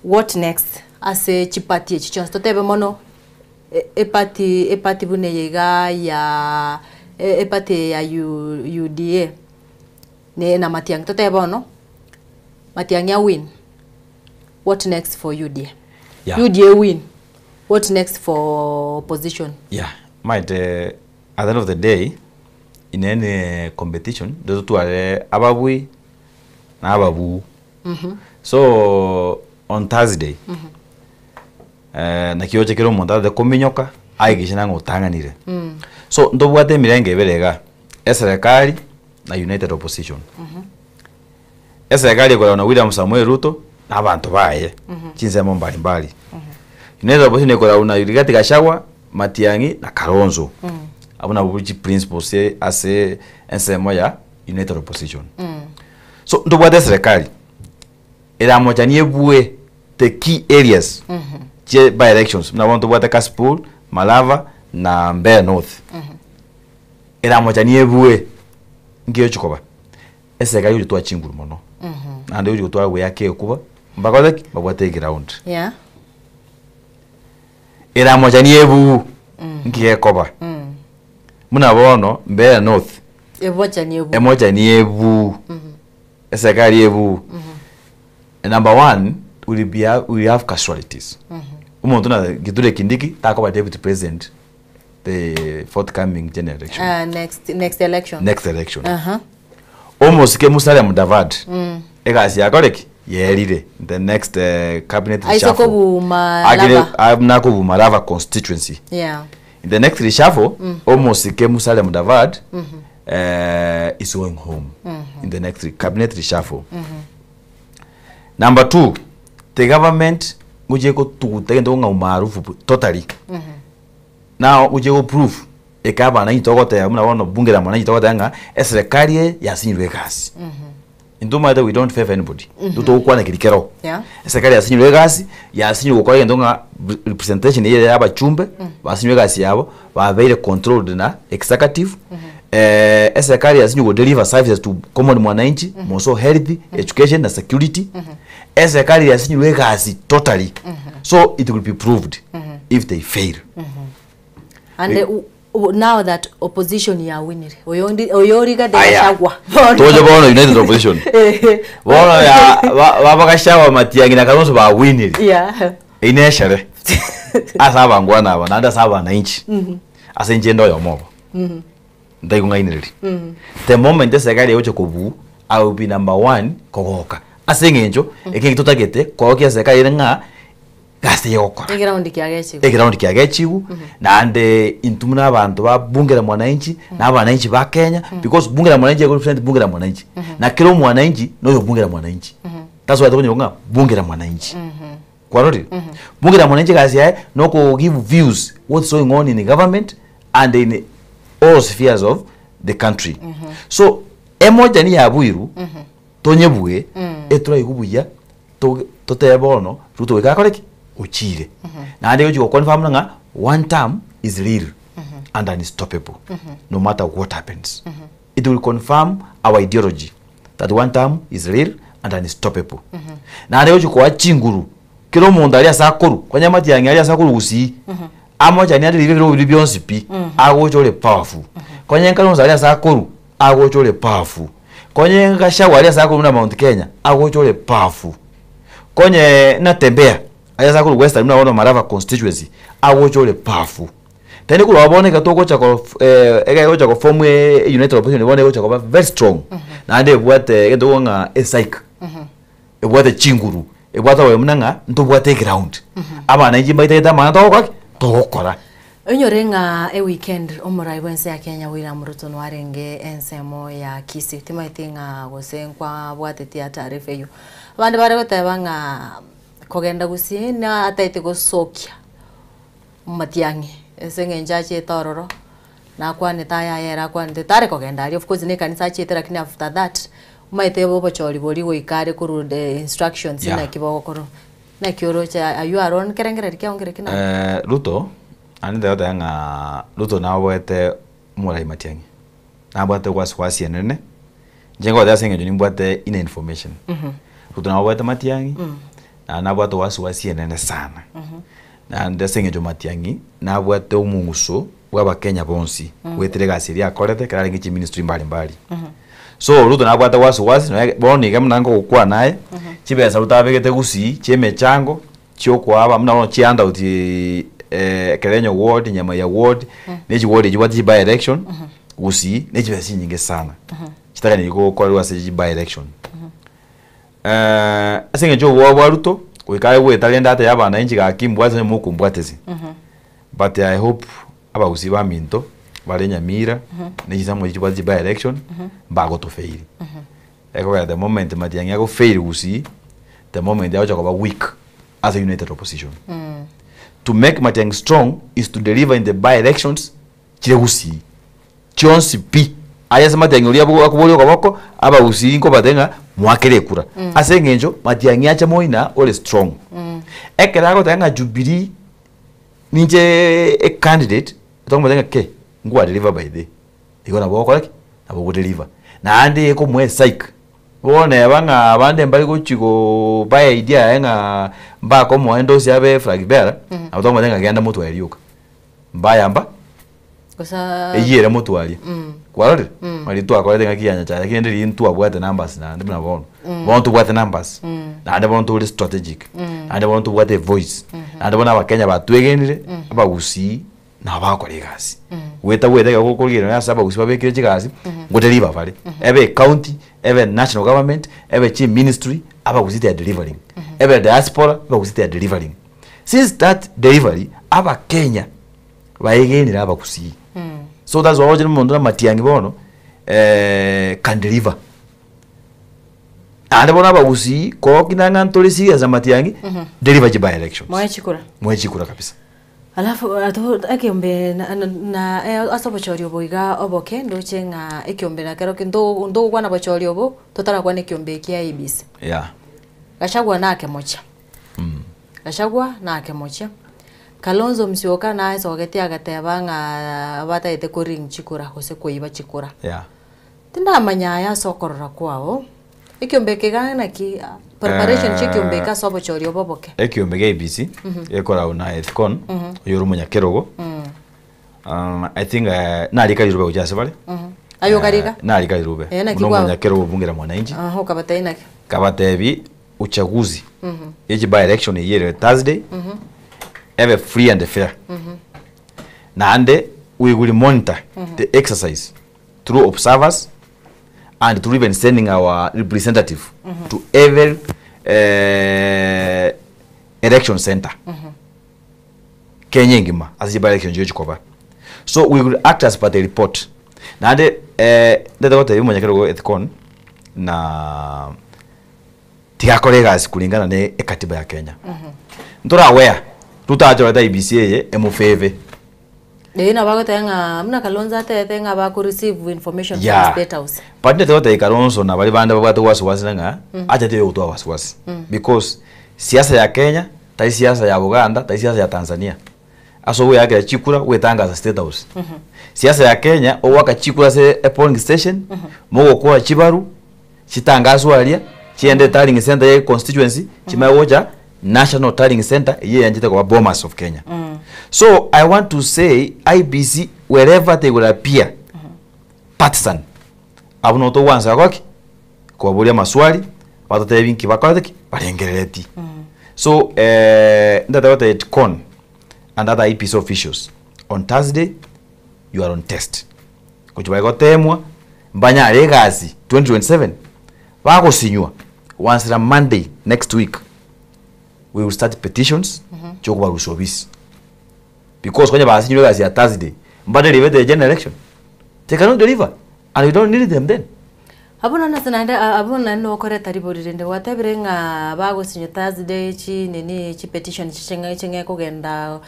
what next ase chipati chichon totebe mono epati bune yaiga ya epati ya UDA ne na Matiang totebe ono Matiang ya win what next for UDA UDA win what next for opposition might at the end of the day in any competition those two are ababui na ababu so on Thursday na kiyoche kero monta de kominyoka aigishina ngotanganire so ndobwate mirenge berega eserikali na United Opposition eserikali kwa na William Samuel Ruto na abantu baye chinsemo mbali United Opposition kwa na Rigathi Gachagua Matiang'i na Kalonzo abuna buji principles ase ensemo ya United Opposition so ndobwate serikali era mojanie bue the key areas by elections na want to bwate Kasipul Malava na Mbeya North era mojanie bue ngiyo chikoba serikali uri twa chinguru mono na ndio uri twa we yake kuba mbakole babwate ground era mojanie bu ngiye koba muna bono Mbeya North emojanie bu serikali ebu number one will have casualties umuntu na Kithure Kindiki takoba deputy president the forthcoming general election. Next election. Almost ke Musalia Mudavadi. Egasi yakoreki yerire the next cabinet reshuffle. I'm ko Malava constituency. Yeah. In the next reshuffle, almost ke Musalia Mudavadi is going home in the next cabinet reshuffle. Number 2, the government uje ko tutendo nga umaarufu totally. Now uje ko proof ekaba na itogota muna wono bunge la mwana itogota nga serikali yasinywe kasi. Induma that we don't favor anybody. Duto kwa na kilikero. Yeah. Serikali yasinywe kasi, yasinywe kwa yendo nga representation ile yaba chumbe, basinywe kasi yabo, ba very controlled na executive. Serikali yasinywe deliver services to common mwananchi, also health, education na security. Serikali yasinywe kasi totally. So it will be proved if they fail. And now that opposition ya winning, oyoriga de Gachagua. Tojo bono United Opposition. Bono ya baba Gachagua Matiang'i na Kalonzo ba winning. Yeah. Ineshere. Asa bangwana aba nanda saba na inchi. Asa njendo yo mobo. Ndai kungainiri. The moment serikali yoche kubu I will be number 1 kogoka. Asa ngenjo ekingi tutagete kogokia serikali nga gasi yokora. Eground kiagechigu na ande intumuna abantu ba bunge la mwananchi na abananchi ba Kenya because bunge la mwananchi represent bunge la mwananchi na kila mwananchi no bunge la mwananchi. That's why tuko nyonga bunge la mwananchi. Kwa rodi bunge la mwananchi gasi yae no ko give views what's going on in the government and in all spheres of the country. So emoja ni yabuiru tonyebuye etura ikubuya totebono ruto wekakoreki uchire na ande uji confirm nga one term is real and unstoppable no matter what happens. It will confirm our ideology that one term is real and unstoppable. Na ande uji kwa chinguru kilo mundu ali asakuru kwa nyamati yangi ali asakuru usi amoja ni ande livyo byonsi pi agochole powerful kwa nyenka no ali asakuru agochole powerful kwa nyenka shawa ali asakuru na Mount Kenya agochole powerful konye natembea ayasa kulu Western muna wono Malava constituency awochole powerful tani kulu wabone katoko chako ega ko form United Opposition wabone ko very strong na ande bwate edo nga esaik ebwate chinguru ebwata we munanga ntobwate ground aba na njimba ita mana to kokora Onyorenga weekend omurai wense ya Kenya William Ruto nwarenge ensemo ya Kisii timaitinga gosenkwa bwatetia taarifa yo abandi bare gotebanga kogenda Gusii na ataite gosokia Matiang'i esengenja chetororo na kwani taya yera kwani tare kogenda ali of course ne kanisa chetera lakini after that umaite bobo choli boli goikare kuru the instructions na kibogokoro na kioro cha ayu aron kerengere kiongere kina Ruto ande yote nga Ruto na wete murai Matiang'i na bwate kwasi enene jengo da sengenjo ni bwate ina information Ruto na wete Matiang'i na bwate wasi enene sana na ndesengejo Matiang'i na bwate umunguso bwa Kenya bonsi wetire gasiri akorete kara ngichi ministry mbali mbali so Ruto na bwate wasi no boni gamnango gukwa naye chibesa rutabegete Gusii cheme chango chokwa aba mna chianda uti Kerenyo ward nyama ya ward neji ward jibati by election Gusii neji besi nyingi sana chitaka niko kwa wase by election asengejo wa Ruto wikaye we talenda ate yabana inchi ga kimbwaze mukumbwatezi but I hope aba Gusii ba minto bale Nyamira neji samo jibati by election bago to fail eko at the moment Matiang'i go fail Gusii the moment they are go weak as a united opposition to make Matiang'i strong is to deliver in the by-elections chile Gusii chionsi pi ayasa Matiang'i ulia akuboli okaboko aba Gusii nko batenga mwakere kura asengenjo Matiang'i acha moina ole strong ekerago tanga Jubilee ninje a candidate tongo batenga ke ngwa deliver by the igona boko like abo deliver na ande eko mwe psych bone banga bande mbali gochiko by idea nga mba ko moendo siabe Flagbert abatongo batenga genda mutu aliuka mbayamba kosa eyere mutu ali kwarore mali tu akorete ngakiyanya cha lakini ndiri ntu abwate numbers na ndibona bono want to bwate numbers na ande want to strategic ande want to bwate voice ande bona abakenya batwegenire abagusi na bakore gasi weta gukugira ya saba gusi babekire kigazi ngo deliver vale ebe county ebe national government ebe chief ministry abagusi they are delivering ebe diaspora abagusi they are delivering. Since that delivery abakenya bayegenira abagusi so that's why omuntu matiangi bono can deliver ande bona abagusi ko kinanga ntolisi za matiangi deliver by elections mwechikura kabisa. Alafu akiombe na asobochori oboiga oboke ndoche nga ekiombe na kero ndo kwana bochori obo totara kwana ekiombe kia ibisi. Yeah. Gachagua nake mocha. Gachagua nake mocha. Kalonzo Musyoka na sogetia gateba nga bataite kuring chikura hose kuiba chikura. Yeah. Tinda manyaya sokorora kwao. Ekiombe kigana ki preparation chikiombe ka sobochori oboboke. Ekiombe ga ibisi ekora una ethcon yoro munyakerogo. I think nalika irube ujase bale. Ayo karika? Nalika irube. Uno munyakerogo bungira mwananchi. Kabata inake. Kabatebi uchaguzi. Eji by election yere Thursday. Ever free and fair. Nande we will monitor the exercise through observers and through even sending our representative to every election center. Kenya ngima as the election judge cover. So we will act as per the report. Nande ndeta gote yumo nyakero ethcon na tigakoregas kulingana ne ekatiba ya Kenya. Ntora aware tutacho ta IBC emufeve. Na bago tenga mna Kalonzo tenga ba ku receive information from State House. But ne tote Kalonzo na bali banda babatu wasiwasi nga acha te utoa wasiwasi because siasa ya Kenya tai siasa ya Uganda tai siasa ya Tanzania. Aso we yake chikura we tangaza State House. Siasa ya Kenya owaka chikura se a polling station mogo kwa chibaru chitangazwa alia chiende tallying center ya constituency chimawoja National Tallying Center ye yanjite kwa Bomas of Kenya. So I want to say IBC wherever they will appear partisan abunoto wanza kwaki kwa bulia maswali watote binki bakwatiki balengereti. So ndata wata etkon and other IBC officials on Thursday you are on test. Kuchiba ko temwa mbanya legacy 2027 bako sinywa once on Monday next week we will start petitions chokuba rushobisi because kwenye basi nywe ya Thursday mbade live the general election they cannot deliver and we don't need them then. Abuna nasananda abuna no koreta ribori rende watebere nga bago sinyo Thursday chi nini chi petition chenga kugenda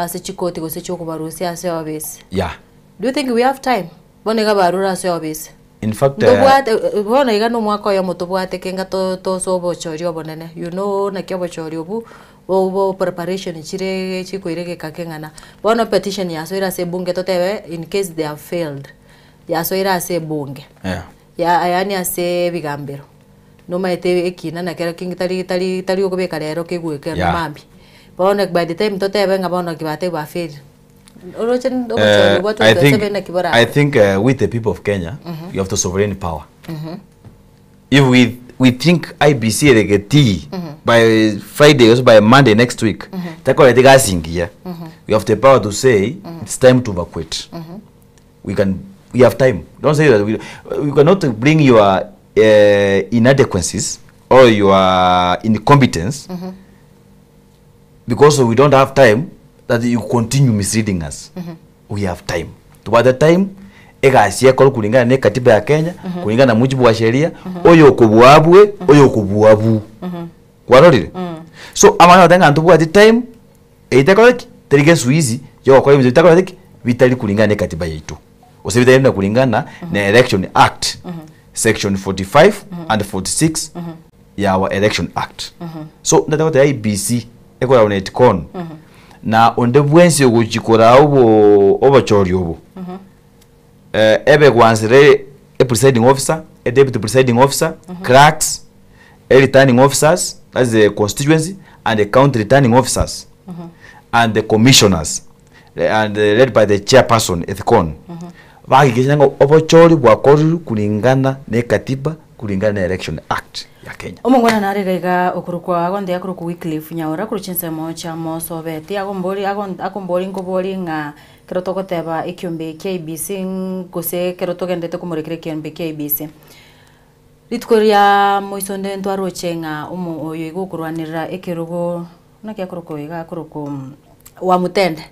se chikoti go se chokuba rusi ase obisi. Yeah. Do you think we have time? Bonega barura ase obisi. In fact bona igano mwaka ya mutubwate kenga to sobo chori obonene you know na kyobo chori obu bo preparation chire chikoirege kakengana bona petition ya so ira se bunge totebe in case they have failed ya so ira se bunge ya yani ase bigambiro no maite ekina na kera kingi tali okobeka lero kegweke no mambi bona by the time totebe ngabona kibate ba fail. I think with the people of Kenya, you have the sovereign power. If we think IBC regeti by Friday or by Monday next week, we have the power to say it's time to evacuate. We have time. Don't say that we cannot bring your inadequacies or your incompetence because we don't have time. That you continue misleading us. We have time. By the time ega asia kol kulingana ne katiba ya Kenya, kulingana na mujibu wa sheria, oyo kubuabwe, oyo kubuabu. Kwarorire. So amana tanga ntubu at the time eitakoleki terige suizi yo kwa hivyo itakoleki vitali kulingana ne katiba yetu. Osebita yenda kulingana na Election Act section 45 and 46 ya our Election Act. So ndatakote IBC ekola unetkon na onde bwensi ogukikora obochori obo ebe kwanzire a presiding officer, a deputy presiding officer, clerks, a returning officers, that's the constituency, and the county returning officers, and the commissioners, and led by the chairperson ethcon. Bagikishanga obochori bwakori kulingana ne katiba kulingana na Election Act ya Kenya. Omongwana narega okurukwa agonde akuruku Wycliffe Nyaura kuruchinse mocha moso beti agombori ngobori nga kerotoko teba ikyombe KBC ngose kerotoke ndete kumurikire kyombe KBC. Litkoria moisonde ntwaroche nga oyo igukurwanira ekirugo nakia kuruko iga kuruko wa mutende.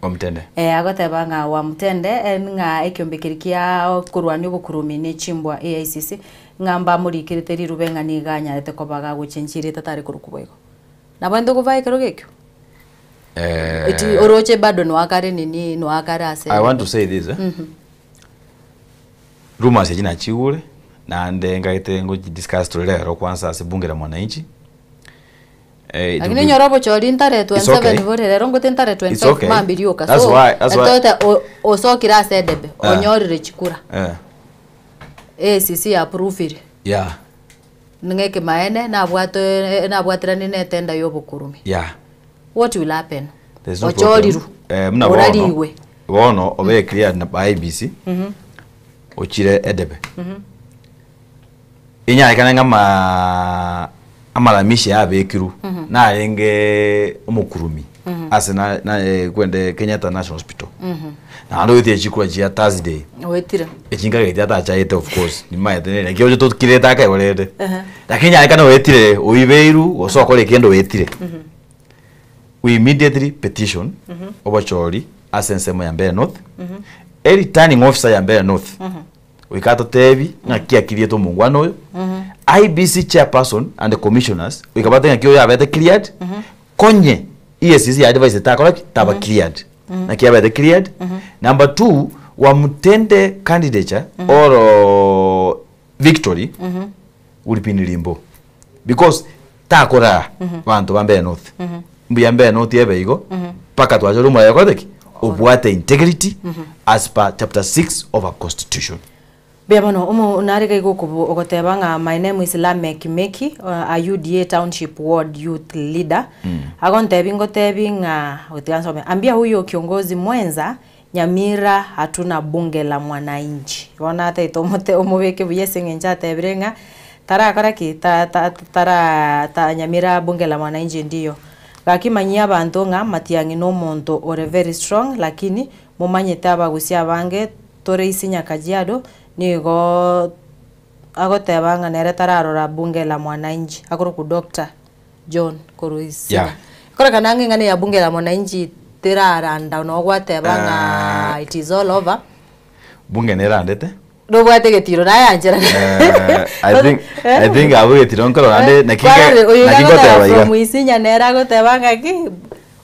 Agoteba nga wa mutende nga ekyombe kirikia kurwani obukurumi ne chimbwa AICC ngamba muri kiriteri rubenga niganya ete kobaga guchenchire tatari kurukubwego. Nabando kuvaye kero gekyo. Iti oroche bado no akare nini no akare ase. I want to say this. Rumors yajina chiure na ngaite ngo discuss tulero kwanza ase bunge la mwananchi. Lakini nyorobo chori ntare 27 vore rero ngote ntare 25 mambiriyo kaso. That's why. Atote osokira sedebe onyorire chikura. ACC approve. Yeah. Ngeke maene na bwatira nine tenda yobukurumi. Yeah. What will happen? There's no problem. Muna wono obe clear na IBC. Ochire edebe. Inya ikana ngama amalamisha abekiru na alenge omukurumi ase na kwende Kenyatta National Hospital. Na ndo yote chikura jia Thursday. Wetira. Echinga gete ata chaite of course. Ni maete ne kyo to kireta ka yorede. Lakini alika wetire oibeiru osokole kendo wetire. We immediately petition obachori asensemo ya Mbeya North. Returning officer ya Mbeya North. Wikato tebi na kia kilieto mungwano yo. IBC chairperson and the commissioners wikabata ngakyo ya bete cleared. Konye ESCC advice takora taba cleared. Na kia bete cleared. Number 2 wa mutende candidature or victory ulipini limbo because takora bantu ba Mbeya North. Mbuya Mbeya North yebe igo paka twaje rumwa yakodeki obwate integrity as per chapter 6 of our constitution. Bebano omo narega igokubu ogoteba nga my name is Lamek Meki, a UDA Township Ward Youth Leader. Agontebi ngotebi nga utiansome ambia huyo kiongozi mwenza Nyamira hatuna bunge la mwananchi. Wana hata itomote omobeke buyesenge njate brenga tara karaki ta Nyamira bunge la mwananchi ndiyo. Gakimanyia bantu nga matiangi no monto ore very strong lakini mumanye taba gusia bange tore isinya Kajiado nigo agoteba nga nere tararora bunge la mwananchi akoro ku Dr. John Koruisi. Yeah. Kora kanange ngane ya bunge la mwananchi tiraranda no gwateba nga it is all over. Bunge nerandete? Do bwate getiro na yanjira. I think abu getiro nkoro ande nakingoteba iga. From isinya nera goteba nga ki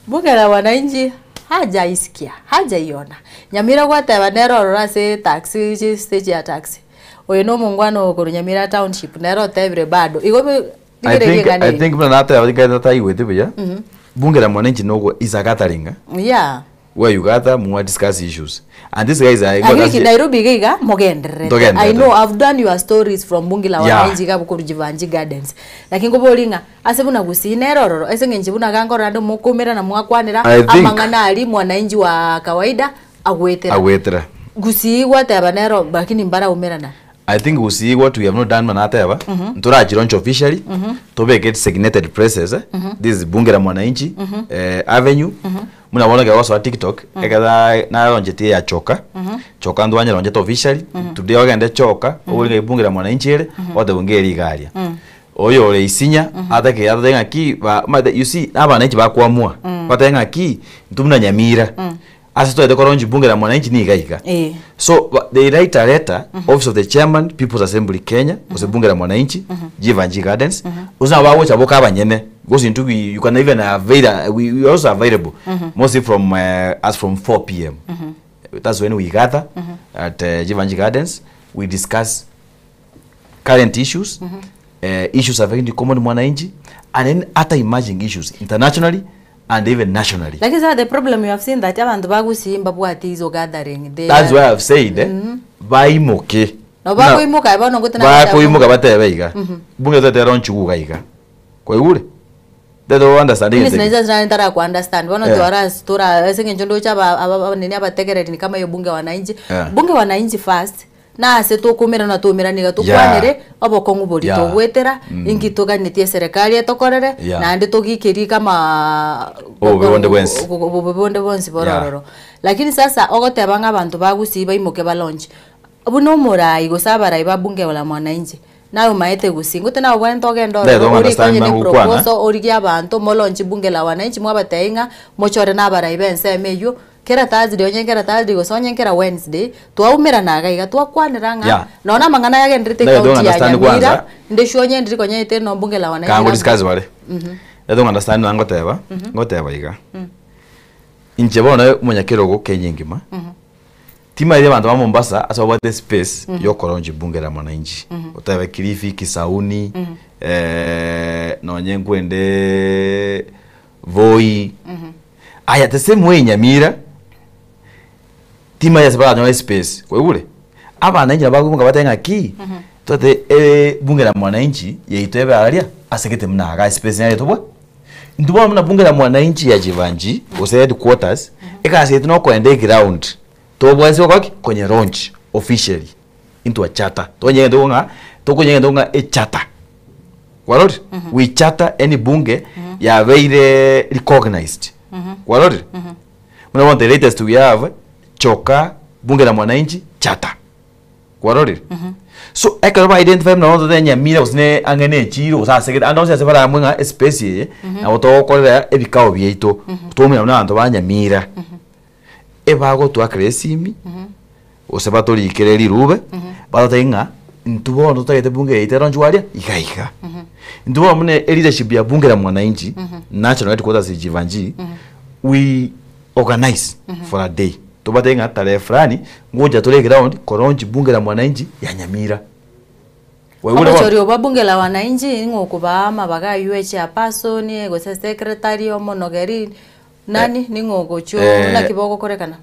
bunge la mwananchi haja isikia, haja iona. Nyamira gwateba nero rase taxi stage ya taxi. Oyo no mungwano ko Nyamira Township nero tebre bado. I think mna nata abika tai wete bya. Bunge la mwananchi nogo izagataringa. Yeah. Where you gather more discuss issues. And this guys are Agiki Nairobi giga mogendere. I know I've done your stories from bunge la wananchi ga bukuru Jivanji Gardens. Lakini ngobolinga asebuna gusineroro esengenje buna gango rando mukomera na mwakwanira amangana ali mwananchi wa kawaida agwetera. Gusi gwateba nero bakini mbara umerana. I think we see what we have not done manata yaba. Ntura launch officially. Tobe get designated places. This is bunge la mwananchi avenue. Muna wona gawa so TikTok. Ekada na launchete ya choka. Choka ndo wanya launchete officially. Today wagende choka. Obulinga bunge la mwananchi ere. Wode bunge ligalia. Oyo ole isinya atake atenga ki you see abananchi bakwamua. Batenga ki ntumuna Nyamira. Asito de koronji bunge la mwananchi ni gaika. So they write a letter, Office of the Chairman, People's Assembly Kenya, ose bunge la mwananchi, Jivanji Gardens. Uza wawo chaboka abanyene. Goes into you can even avail we also available. Mostly from as from 4 p.m. That's when we gather at Jivanji Gardens. We discuss current issues, issues affecting the common mwananchi, and then other emerging issues internationally and even nationally. Like I said, the problem you have seen that abantu bagusimba bwati izo gathering. That's why I've said baimoke. No bakoimoka abano ngotena. Bakoimoka batebeiga. Bunge zote ronchi ugaiga. Kwa yule. They don't understand it. Nisina ndara ku understand. Bono twara stora esengenjo ndo cha aba nini abategereri ni kama yo bunge wananchi. Bunge wananchi first. nase tukumirana tumiraniga tukwanire obokongu bori tugwetera ingi tuganitie serikali etokorere nandi tugikiri kama bonde bonsi borororo lakini sasa ogotebanga abantu bagusiba imoke balonje buno murai gusabara ibabunge wala mwananchi nayo maete gusingo tena obwento gendo ori kwenye ni proposal ori ya abantu molonji bunge la wananchi mwabateinga mochore nabara ibense meyo kera tazi onye kera tazi gosonye kera Wednesday twaumira naga iga twakwaniranga nona mangana yage ndrite county ya Nyamira ndishonye ndiri konye ite no bunge la wananchi kango discuss wale I don't understand ngoteba iga inche bona umunyakiro go kenyingima tima ile bantu ba Mombasa asawa the space yo koronji bunge la mwananchi utawe Kilifi Kisauni nonye ngwende Voi aya the same way Nyamira tima ya sabana no space kwa ule abana nje bagunga batenga ki tote bunge la mwananchi yeitwe alia asekete mnaga space yayo tobwa nduwa mna bunge la mwananchi ya Jivanji ose headquarters ekase tuno kwende ground tobwasi okoki kwenye launch officially into a charter tokunye ndonga e charter walot we charter any bunge ya very recognized walot mna want the latest we have choka bunge la mwananchi charter walot so ekaba identify mna ndo tenya mira usine angene chiro sasa sekete ando sasa bara mwenga especie na otokorera ebikao byeito tumira na ndo banya mira ebago twakresimi oseba tolikere rube batatenga ntubo ndo tayete bunge iteronjwalia ikaika ntubo mune leadership ya bunge la mwananchi national headquarters Jivanji we organize for a day tobatenga tale fulani ngoja tole ground koronji bunge la mwananchi ya Nyamira Ochorio ba bunge la wananchi ngokuba mabaga UH person go secretary omonogeri nani ningogo cho na kiboko korekana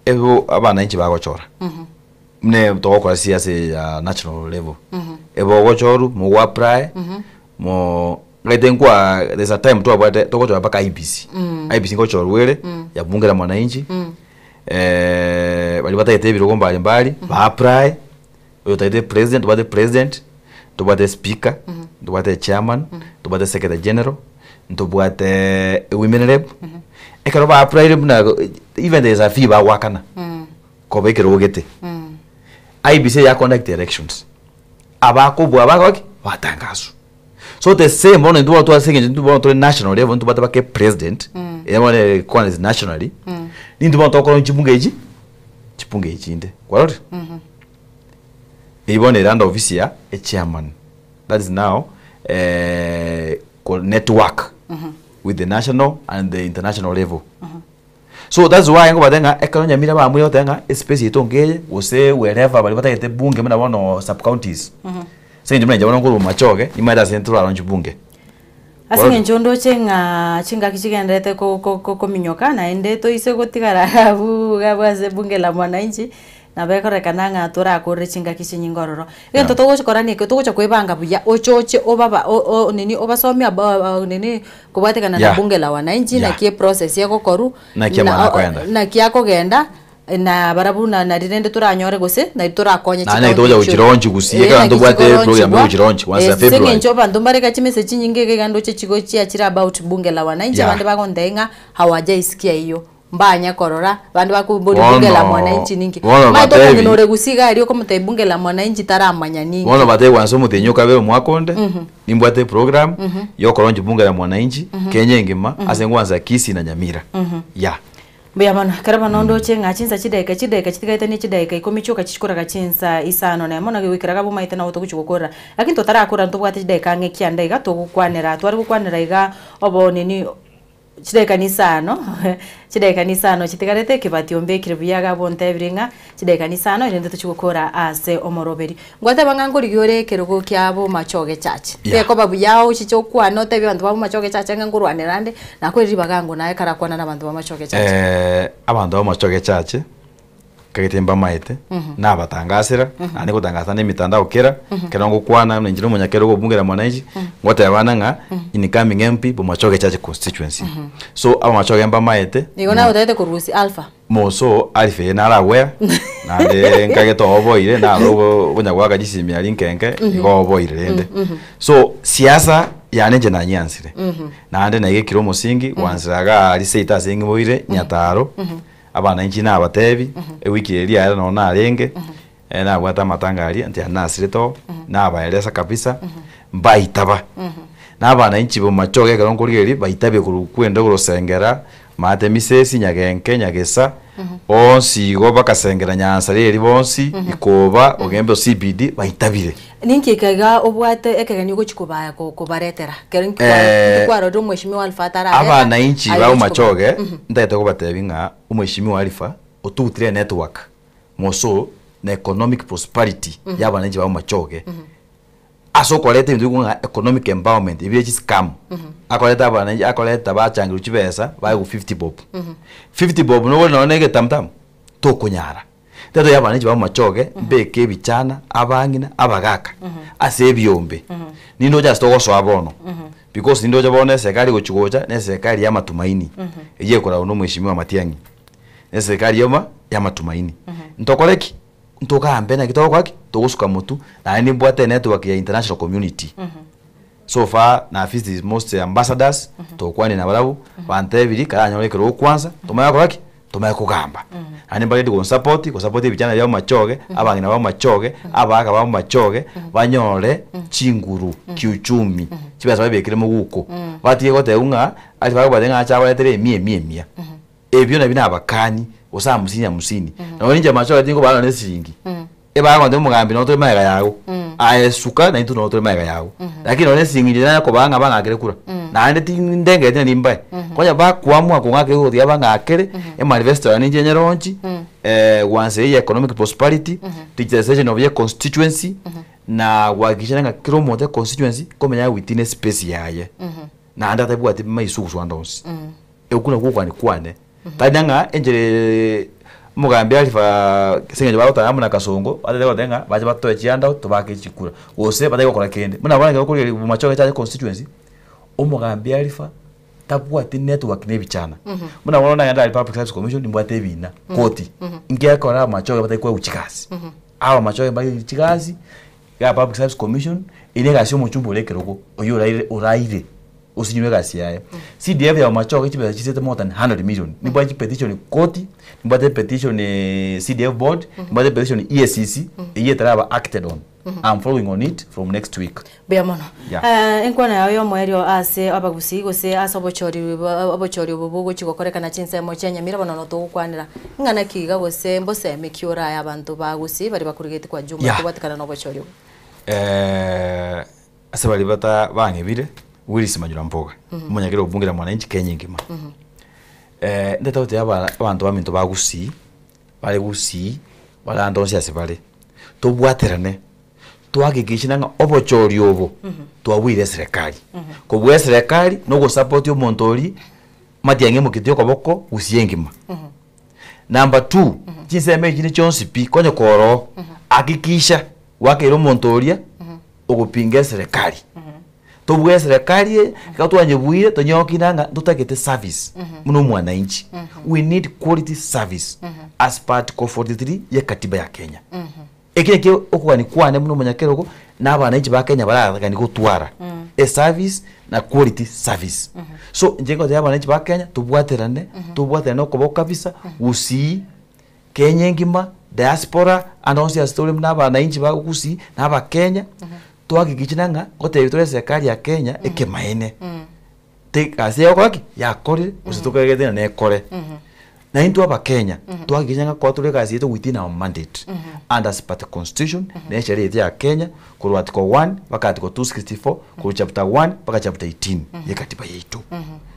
ebo abana inchi bagochora mne tokokora siasa ya national level ebo gochoru mo apply mo ngaitenkwa there's a time to about tokochora baka IBC IBC gochoru wele ya bunge la mwananchi bali batayete biro mbali mbali ba apply oyo tayete president ba the president to ba the speaker to ba the chairman to ba the secretary general to ba the women rep ekero ba apply na even there's a fee ba wakana ko bekero gete IBC ya conduct elections abako bwa bakoki batangazo so the same one ndo watu asenge ndo watu national level ndo bata bake president one kwa is nationally ndo watu ko chibunge inde kwa rote ibone randa office ya a chairman that is now network with the national and the international level so that's why ngo badenga ekonya mira ba muri otenga space itongeye ose wherever bali batayete bunge mna bono sub counties senge mna jabona ngo machoge imaida central launch bunge asinge njondo chinga kichigendete ko minyoka na ende to ise gotigara abu gabaze bunge la mwananchi na bekorekana nga turakore chinga kichinyingororo gento togochkorani ke togocha kwebanga buya ochoche obaba nini obasomia nini kubatekana na bunge la wananchi na kie process yako koru na kiako genda na barabuna na rirende turanyore gose na turakonye chiko na toja uchironji gusiye kandi bwate program yo uchironji once February senge nchoba ndombare kachimese chinyinge ke gando chiko chiachira about bunge la wananchi abande bagondenga hawajaisikia hiyo mbanya korora bandu bakuburi bunge la mwananchi ningi maito kunore gusiga ari ko mute bunge la mwananchi taramanya ningi wono bate wanso mutenyo kabero mwakonde nimbwate program yo koronji bunge la mwananchi Kenya ngima asengwanza Kisi na Nyamira Mbya bana karaba nondo chenga chinsa chidaika chitigaite ni chidaika ikomichoka chichikora gachinsa isano na mona gwikiraga bu maite na uto kuchukora lakini totara akura ntubwate chidaika ngeki ndaiga to gukwanira twari gukwanira iga obo nini chidaika ni sano chitigarete kibati ombekire buyaga bonte biringa chidaika ni sano irende tuchukora ase omoroberi ngwate banganguri gyore kerugo kyabo machoge chache yeko babu yao chichokwa no tebi bantu babu machoge chache ngangurwanirande na kweri bagango naye karakwana na bantu ba machoge chache abantu ba machoge chache kagitemba maete na batangasira ane kutangaza ne mitandao kera kerongo kwana na njiro munyakero go bungera mwananchi ngote yabana nga incoming MP bo machoge chache constituency so aba machoge mba maete igona utaite kurusi alpha moso alpha na rawea na de nkage to oboire na robo bunyagwa kajisimi ali nkenke igo oboire rende so siasa yaneje na nyansire na ande na igekiro musingi wanziraga ali seita singi boire nyataro abana inchi na abatebi ewiki elia era nona arenge na gwata matangari anti anasire to na abaeleza kabisa mbaitaba na abana inchi bo machoge karonkorigeri baitabe kurukwenda kurosengera mate misesi nyagenke nyagesa onsi go bakasengera nyansare eri bonsi ikoba ogembe CBD baitabire ninki kaga obwate ekegani ugo chikubaya ko baretera kerenki kwa rodo mweshimiwa alfatara abana inchi ba machoge ndete ko batebinga umweshimiwa alifa otutire network moso na economic prosperity yabana inchi ba machoge aso kolete ndu nga economic empowerment ibye chi scam akoleta abana inchi akoleta ba changiru chibesa ba ku 50 bob 50 bob no wona nege tamtam to kunyara teto yabana inchi ba machoge beke bichana abangina abagaka ase byombe nindo just go so abono because nindo jabone serikali gochugocha ne serikali ya matumaini eye kora uno mweshimiwa Matiang'i ne serikali ya matumaini ntokoleki ntoka ambena kitoko kwaki togusuka mutu na ni mbwate network ya international community so far na visit most ambassadors tokwani na barabu bantebiri kanyolekero kwanza tomaya kwaki tomaya kugamba ani mbali ko support bijana bya machoge abangina ba machoge abaga ba machoge banyore chinguru kiuchumi kibasa babekire muguko batiye gote unga ali babadenga acha batere mie ebyo na bina abakani osa musini na oninja machoge tingo bana nesiringi eba ngo ndemugambi no tolemaga yago ayesuka na into no tolemaga yago lakini one singi na ko banga bangakere kura na ande tindenge tene nimbaye koja ba kuamwa kungake ho dia bangakere e manifesto ni nyeronchi once economic prosperity digitalization of your constituency na wakishana nga kiromo de constituency komenya within space yaye na anda tabu ati maisuku ndonsi ekuna kukwani kwane tadanga enjere mugambi alifa sengeje barota amuna kasongo atete denga baje batoye chianda tubake chikura ose batake gukora kende muna bana ngakuri mu machoke cha constituency umugambi alifa tabu ati network ne bichana muna bona yanda ali public service commission ndimbwate bina koti ingia kora machoke batake kwa uchikazi awa machoke bali chikazi ya public service commission ile gasyo mu chumbo lekeroko oyo uraire usinywe gasi yae CDF ya machoke chibeza chisete more than 100 million ni bwa petition koti ni bwa petition CDF board ni bwa petition EACC iye taraba acted on I'm following on it from next week beamono enkwana yayo mwerio ase abagusi gose abochori bubugo chikokorekana chinse mo chenya mira bono to kwanira ngana kiga gose mbose mekiora ya bantu bagusi bari bakurigete kwa juma kubatikana no bochori ase bali bata bangebire Willis Majura Mboga umunyagiro ubungira mwananchi Kenya ngima ndeta uti abantu baminto bagusi bale gusi bala ndonsi asibale tobwaterane twagigishina nga obochori obo twabwire serikali kobwe serikali no go support yo montori Matiang'i mukityo koboko usiyengima number 2 chinseme chini chonsi pi konye koro akikisha wakero montoria ogopinga serikali tobwe serikali katwanye buire tonyokinanga tutakete service muno mwananchi we need quality service as part of 43 ya katiba ya Kenya ekeke okwani kwane muno munyakeroko n'abananchi ba Kenya baraga gutwara a service na quality service so njengo ya abananchi ba Kenya tubwaterane okuboka kabisa usi Kenya ngima diaspora anonsi story n'abananchi ba kusi n'aba Kenya twagigichinanga gote bitore serikali ya Kenya ekemaene tekase yokwaki yakore usitokagete na ekore na into aba Kenya twagigichinanga kwa tule kazi yetu within our mandate and as per the constitution na sheria ya Kenya kwa article 1 mpaka article 264 kwa chapter 1 mpaka chapter 18 ya katiba yetu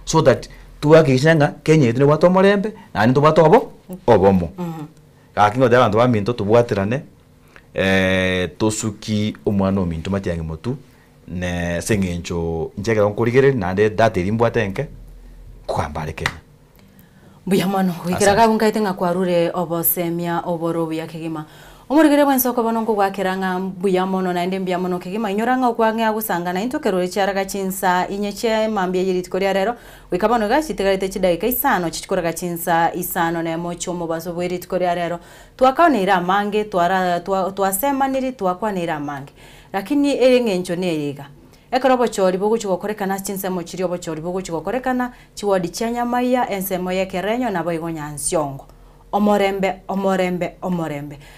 so that twagigichinanga Kenya yetu ni watu molembe na nito watu obomo kakingo de abantu baminto tubwatirane tosuki omwana ominto Matiang'i motu ne sengencho njegera nkurigere nande date limbwatenke kwambare Kenya Buya mono wikiraga bungaite ngakwarure obosemia oboro buya kigima. Omurigere bwensoko bonongo gwakiranga buya mono na ende mbya mono kigima inyoranga okwange agusanga na into kerore cyaraga cinsa inyeche mambye yiritikoria rero wikabono gashitigarite chidaika isano chichikoraga cinsa isano na mocho mubazo bwiritikoria rero twakaonera mange twasema niri twakwanira mange lakini erengencho neriga ekero bochori boguchigokorekana chinsemo chirio bochori boguchigokorekana chiwodi chanyamaya ensemo yekerenyo na boigo nyansiongo omorembe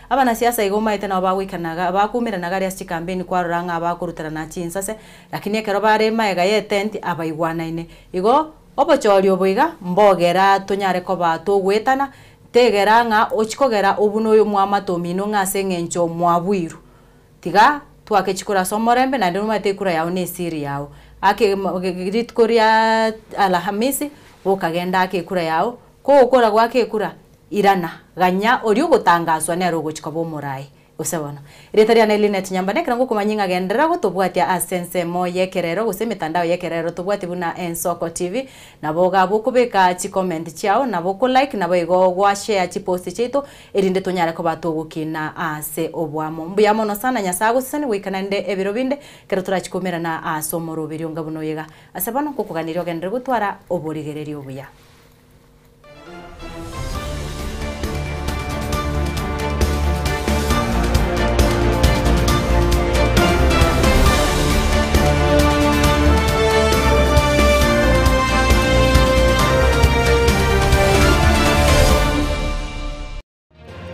abana siasa igomaite na bagwikanaga bakumira na gari asti campaign kwaroranga abakurutana na chinsase lakini ekero bare maega ye tent abaigwanaine igo obochori oboiga mbogera tunyare ko batugwetana tegeranga ochikogera obuno uyu mwamatomino ngase ngencho mwabwiru tiga twake chikura somorembe na ndimo matekura yao ne siri yao ake gritkoria Alhamisi ukagenda ake kura yao ko ukora gwake kura irana ganya ori gutangazwa ne rogochika bo murai usabona iretaria na linet nyambane krango kumanyinga gendera gutubwatia asense mo yekerero guse mitandao yekerero tubwati buna Ensoko TV na boga bukubeka chi comment chiao na boku like na boigo gwa share chi post chito erinde tonyare ko batugukina ase obwamo mbuya mono sana nyasago sene wikanande ebirobinde kero turachikomera na asomoro birionga buno yega asabana kukuganiryo gendera gutwara oborigererio buya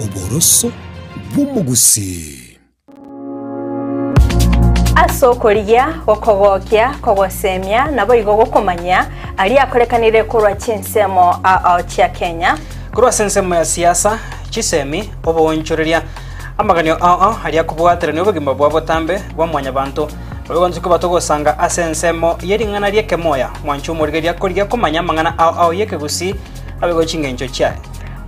Oboroso bw'omugusi asokoria gokogokia kogosemia nabo igo gokomanya ali akorekanire kurwa chinsemo chia Kenya kurwa sensemo ya siasa chisemi obonchoreria amaganio ali akubwatira no bugimba bwa botambe bwa mwanya bantu bagonzi ko batogosanga asensemo yeringana rieke moya mwanchu murigeria koria komanya mangana yekegusi abego chingencho chae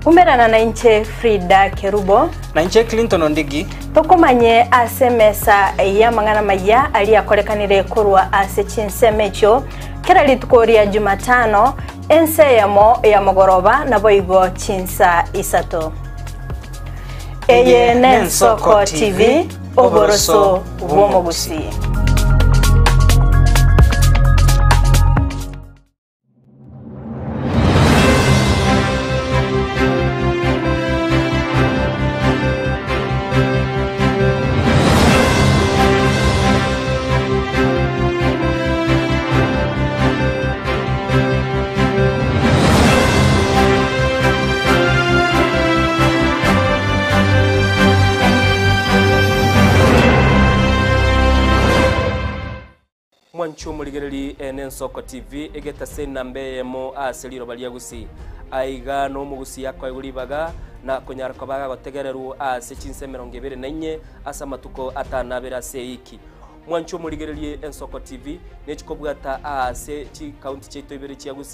umerana na inche Frida Kerubo na inche Clinton Ondigi tokomanye asemesa ya mangana maya ali akorekanire kurwa ase chinsemecho kera litkoria Jumatano enseyamo ya mogoroba na boigo chinsa isato eye Ensoko TV oboroso bwomogusi mwanchu muligereri Ensoko TV egeta sena mbeyemo aseliro baliagusi aiga no mugusi yakwa iguribaga na kunyara ko baga gotegereru ase chinse 24 asa matuko atanabera seiki mwanchu muligereri Ensoko TV nechikobwata ase chi county cheto ibere chiagusi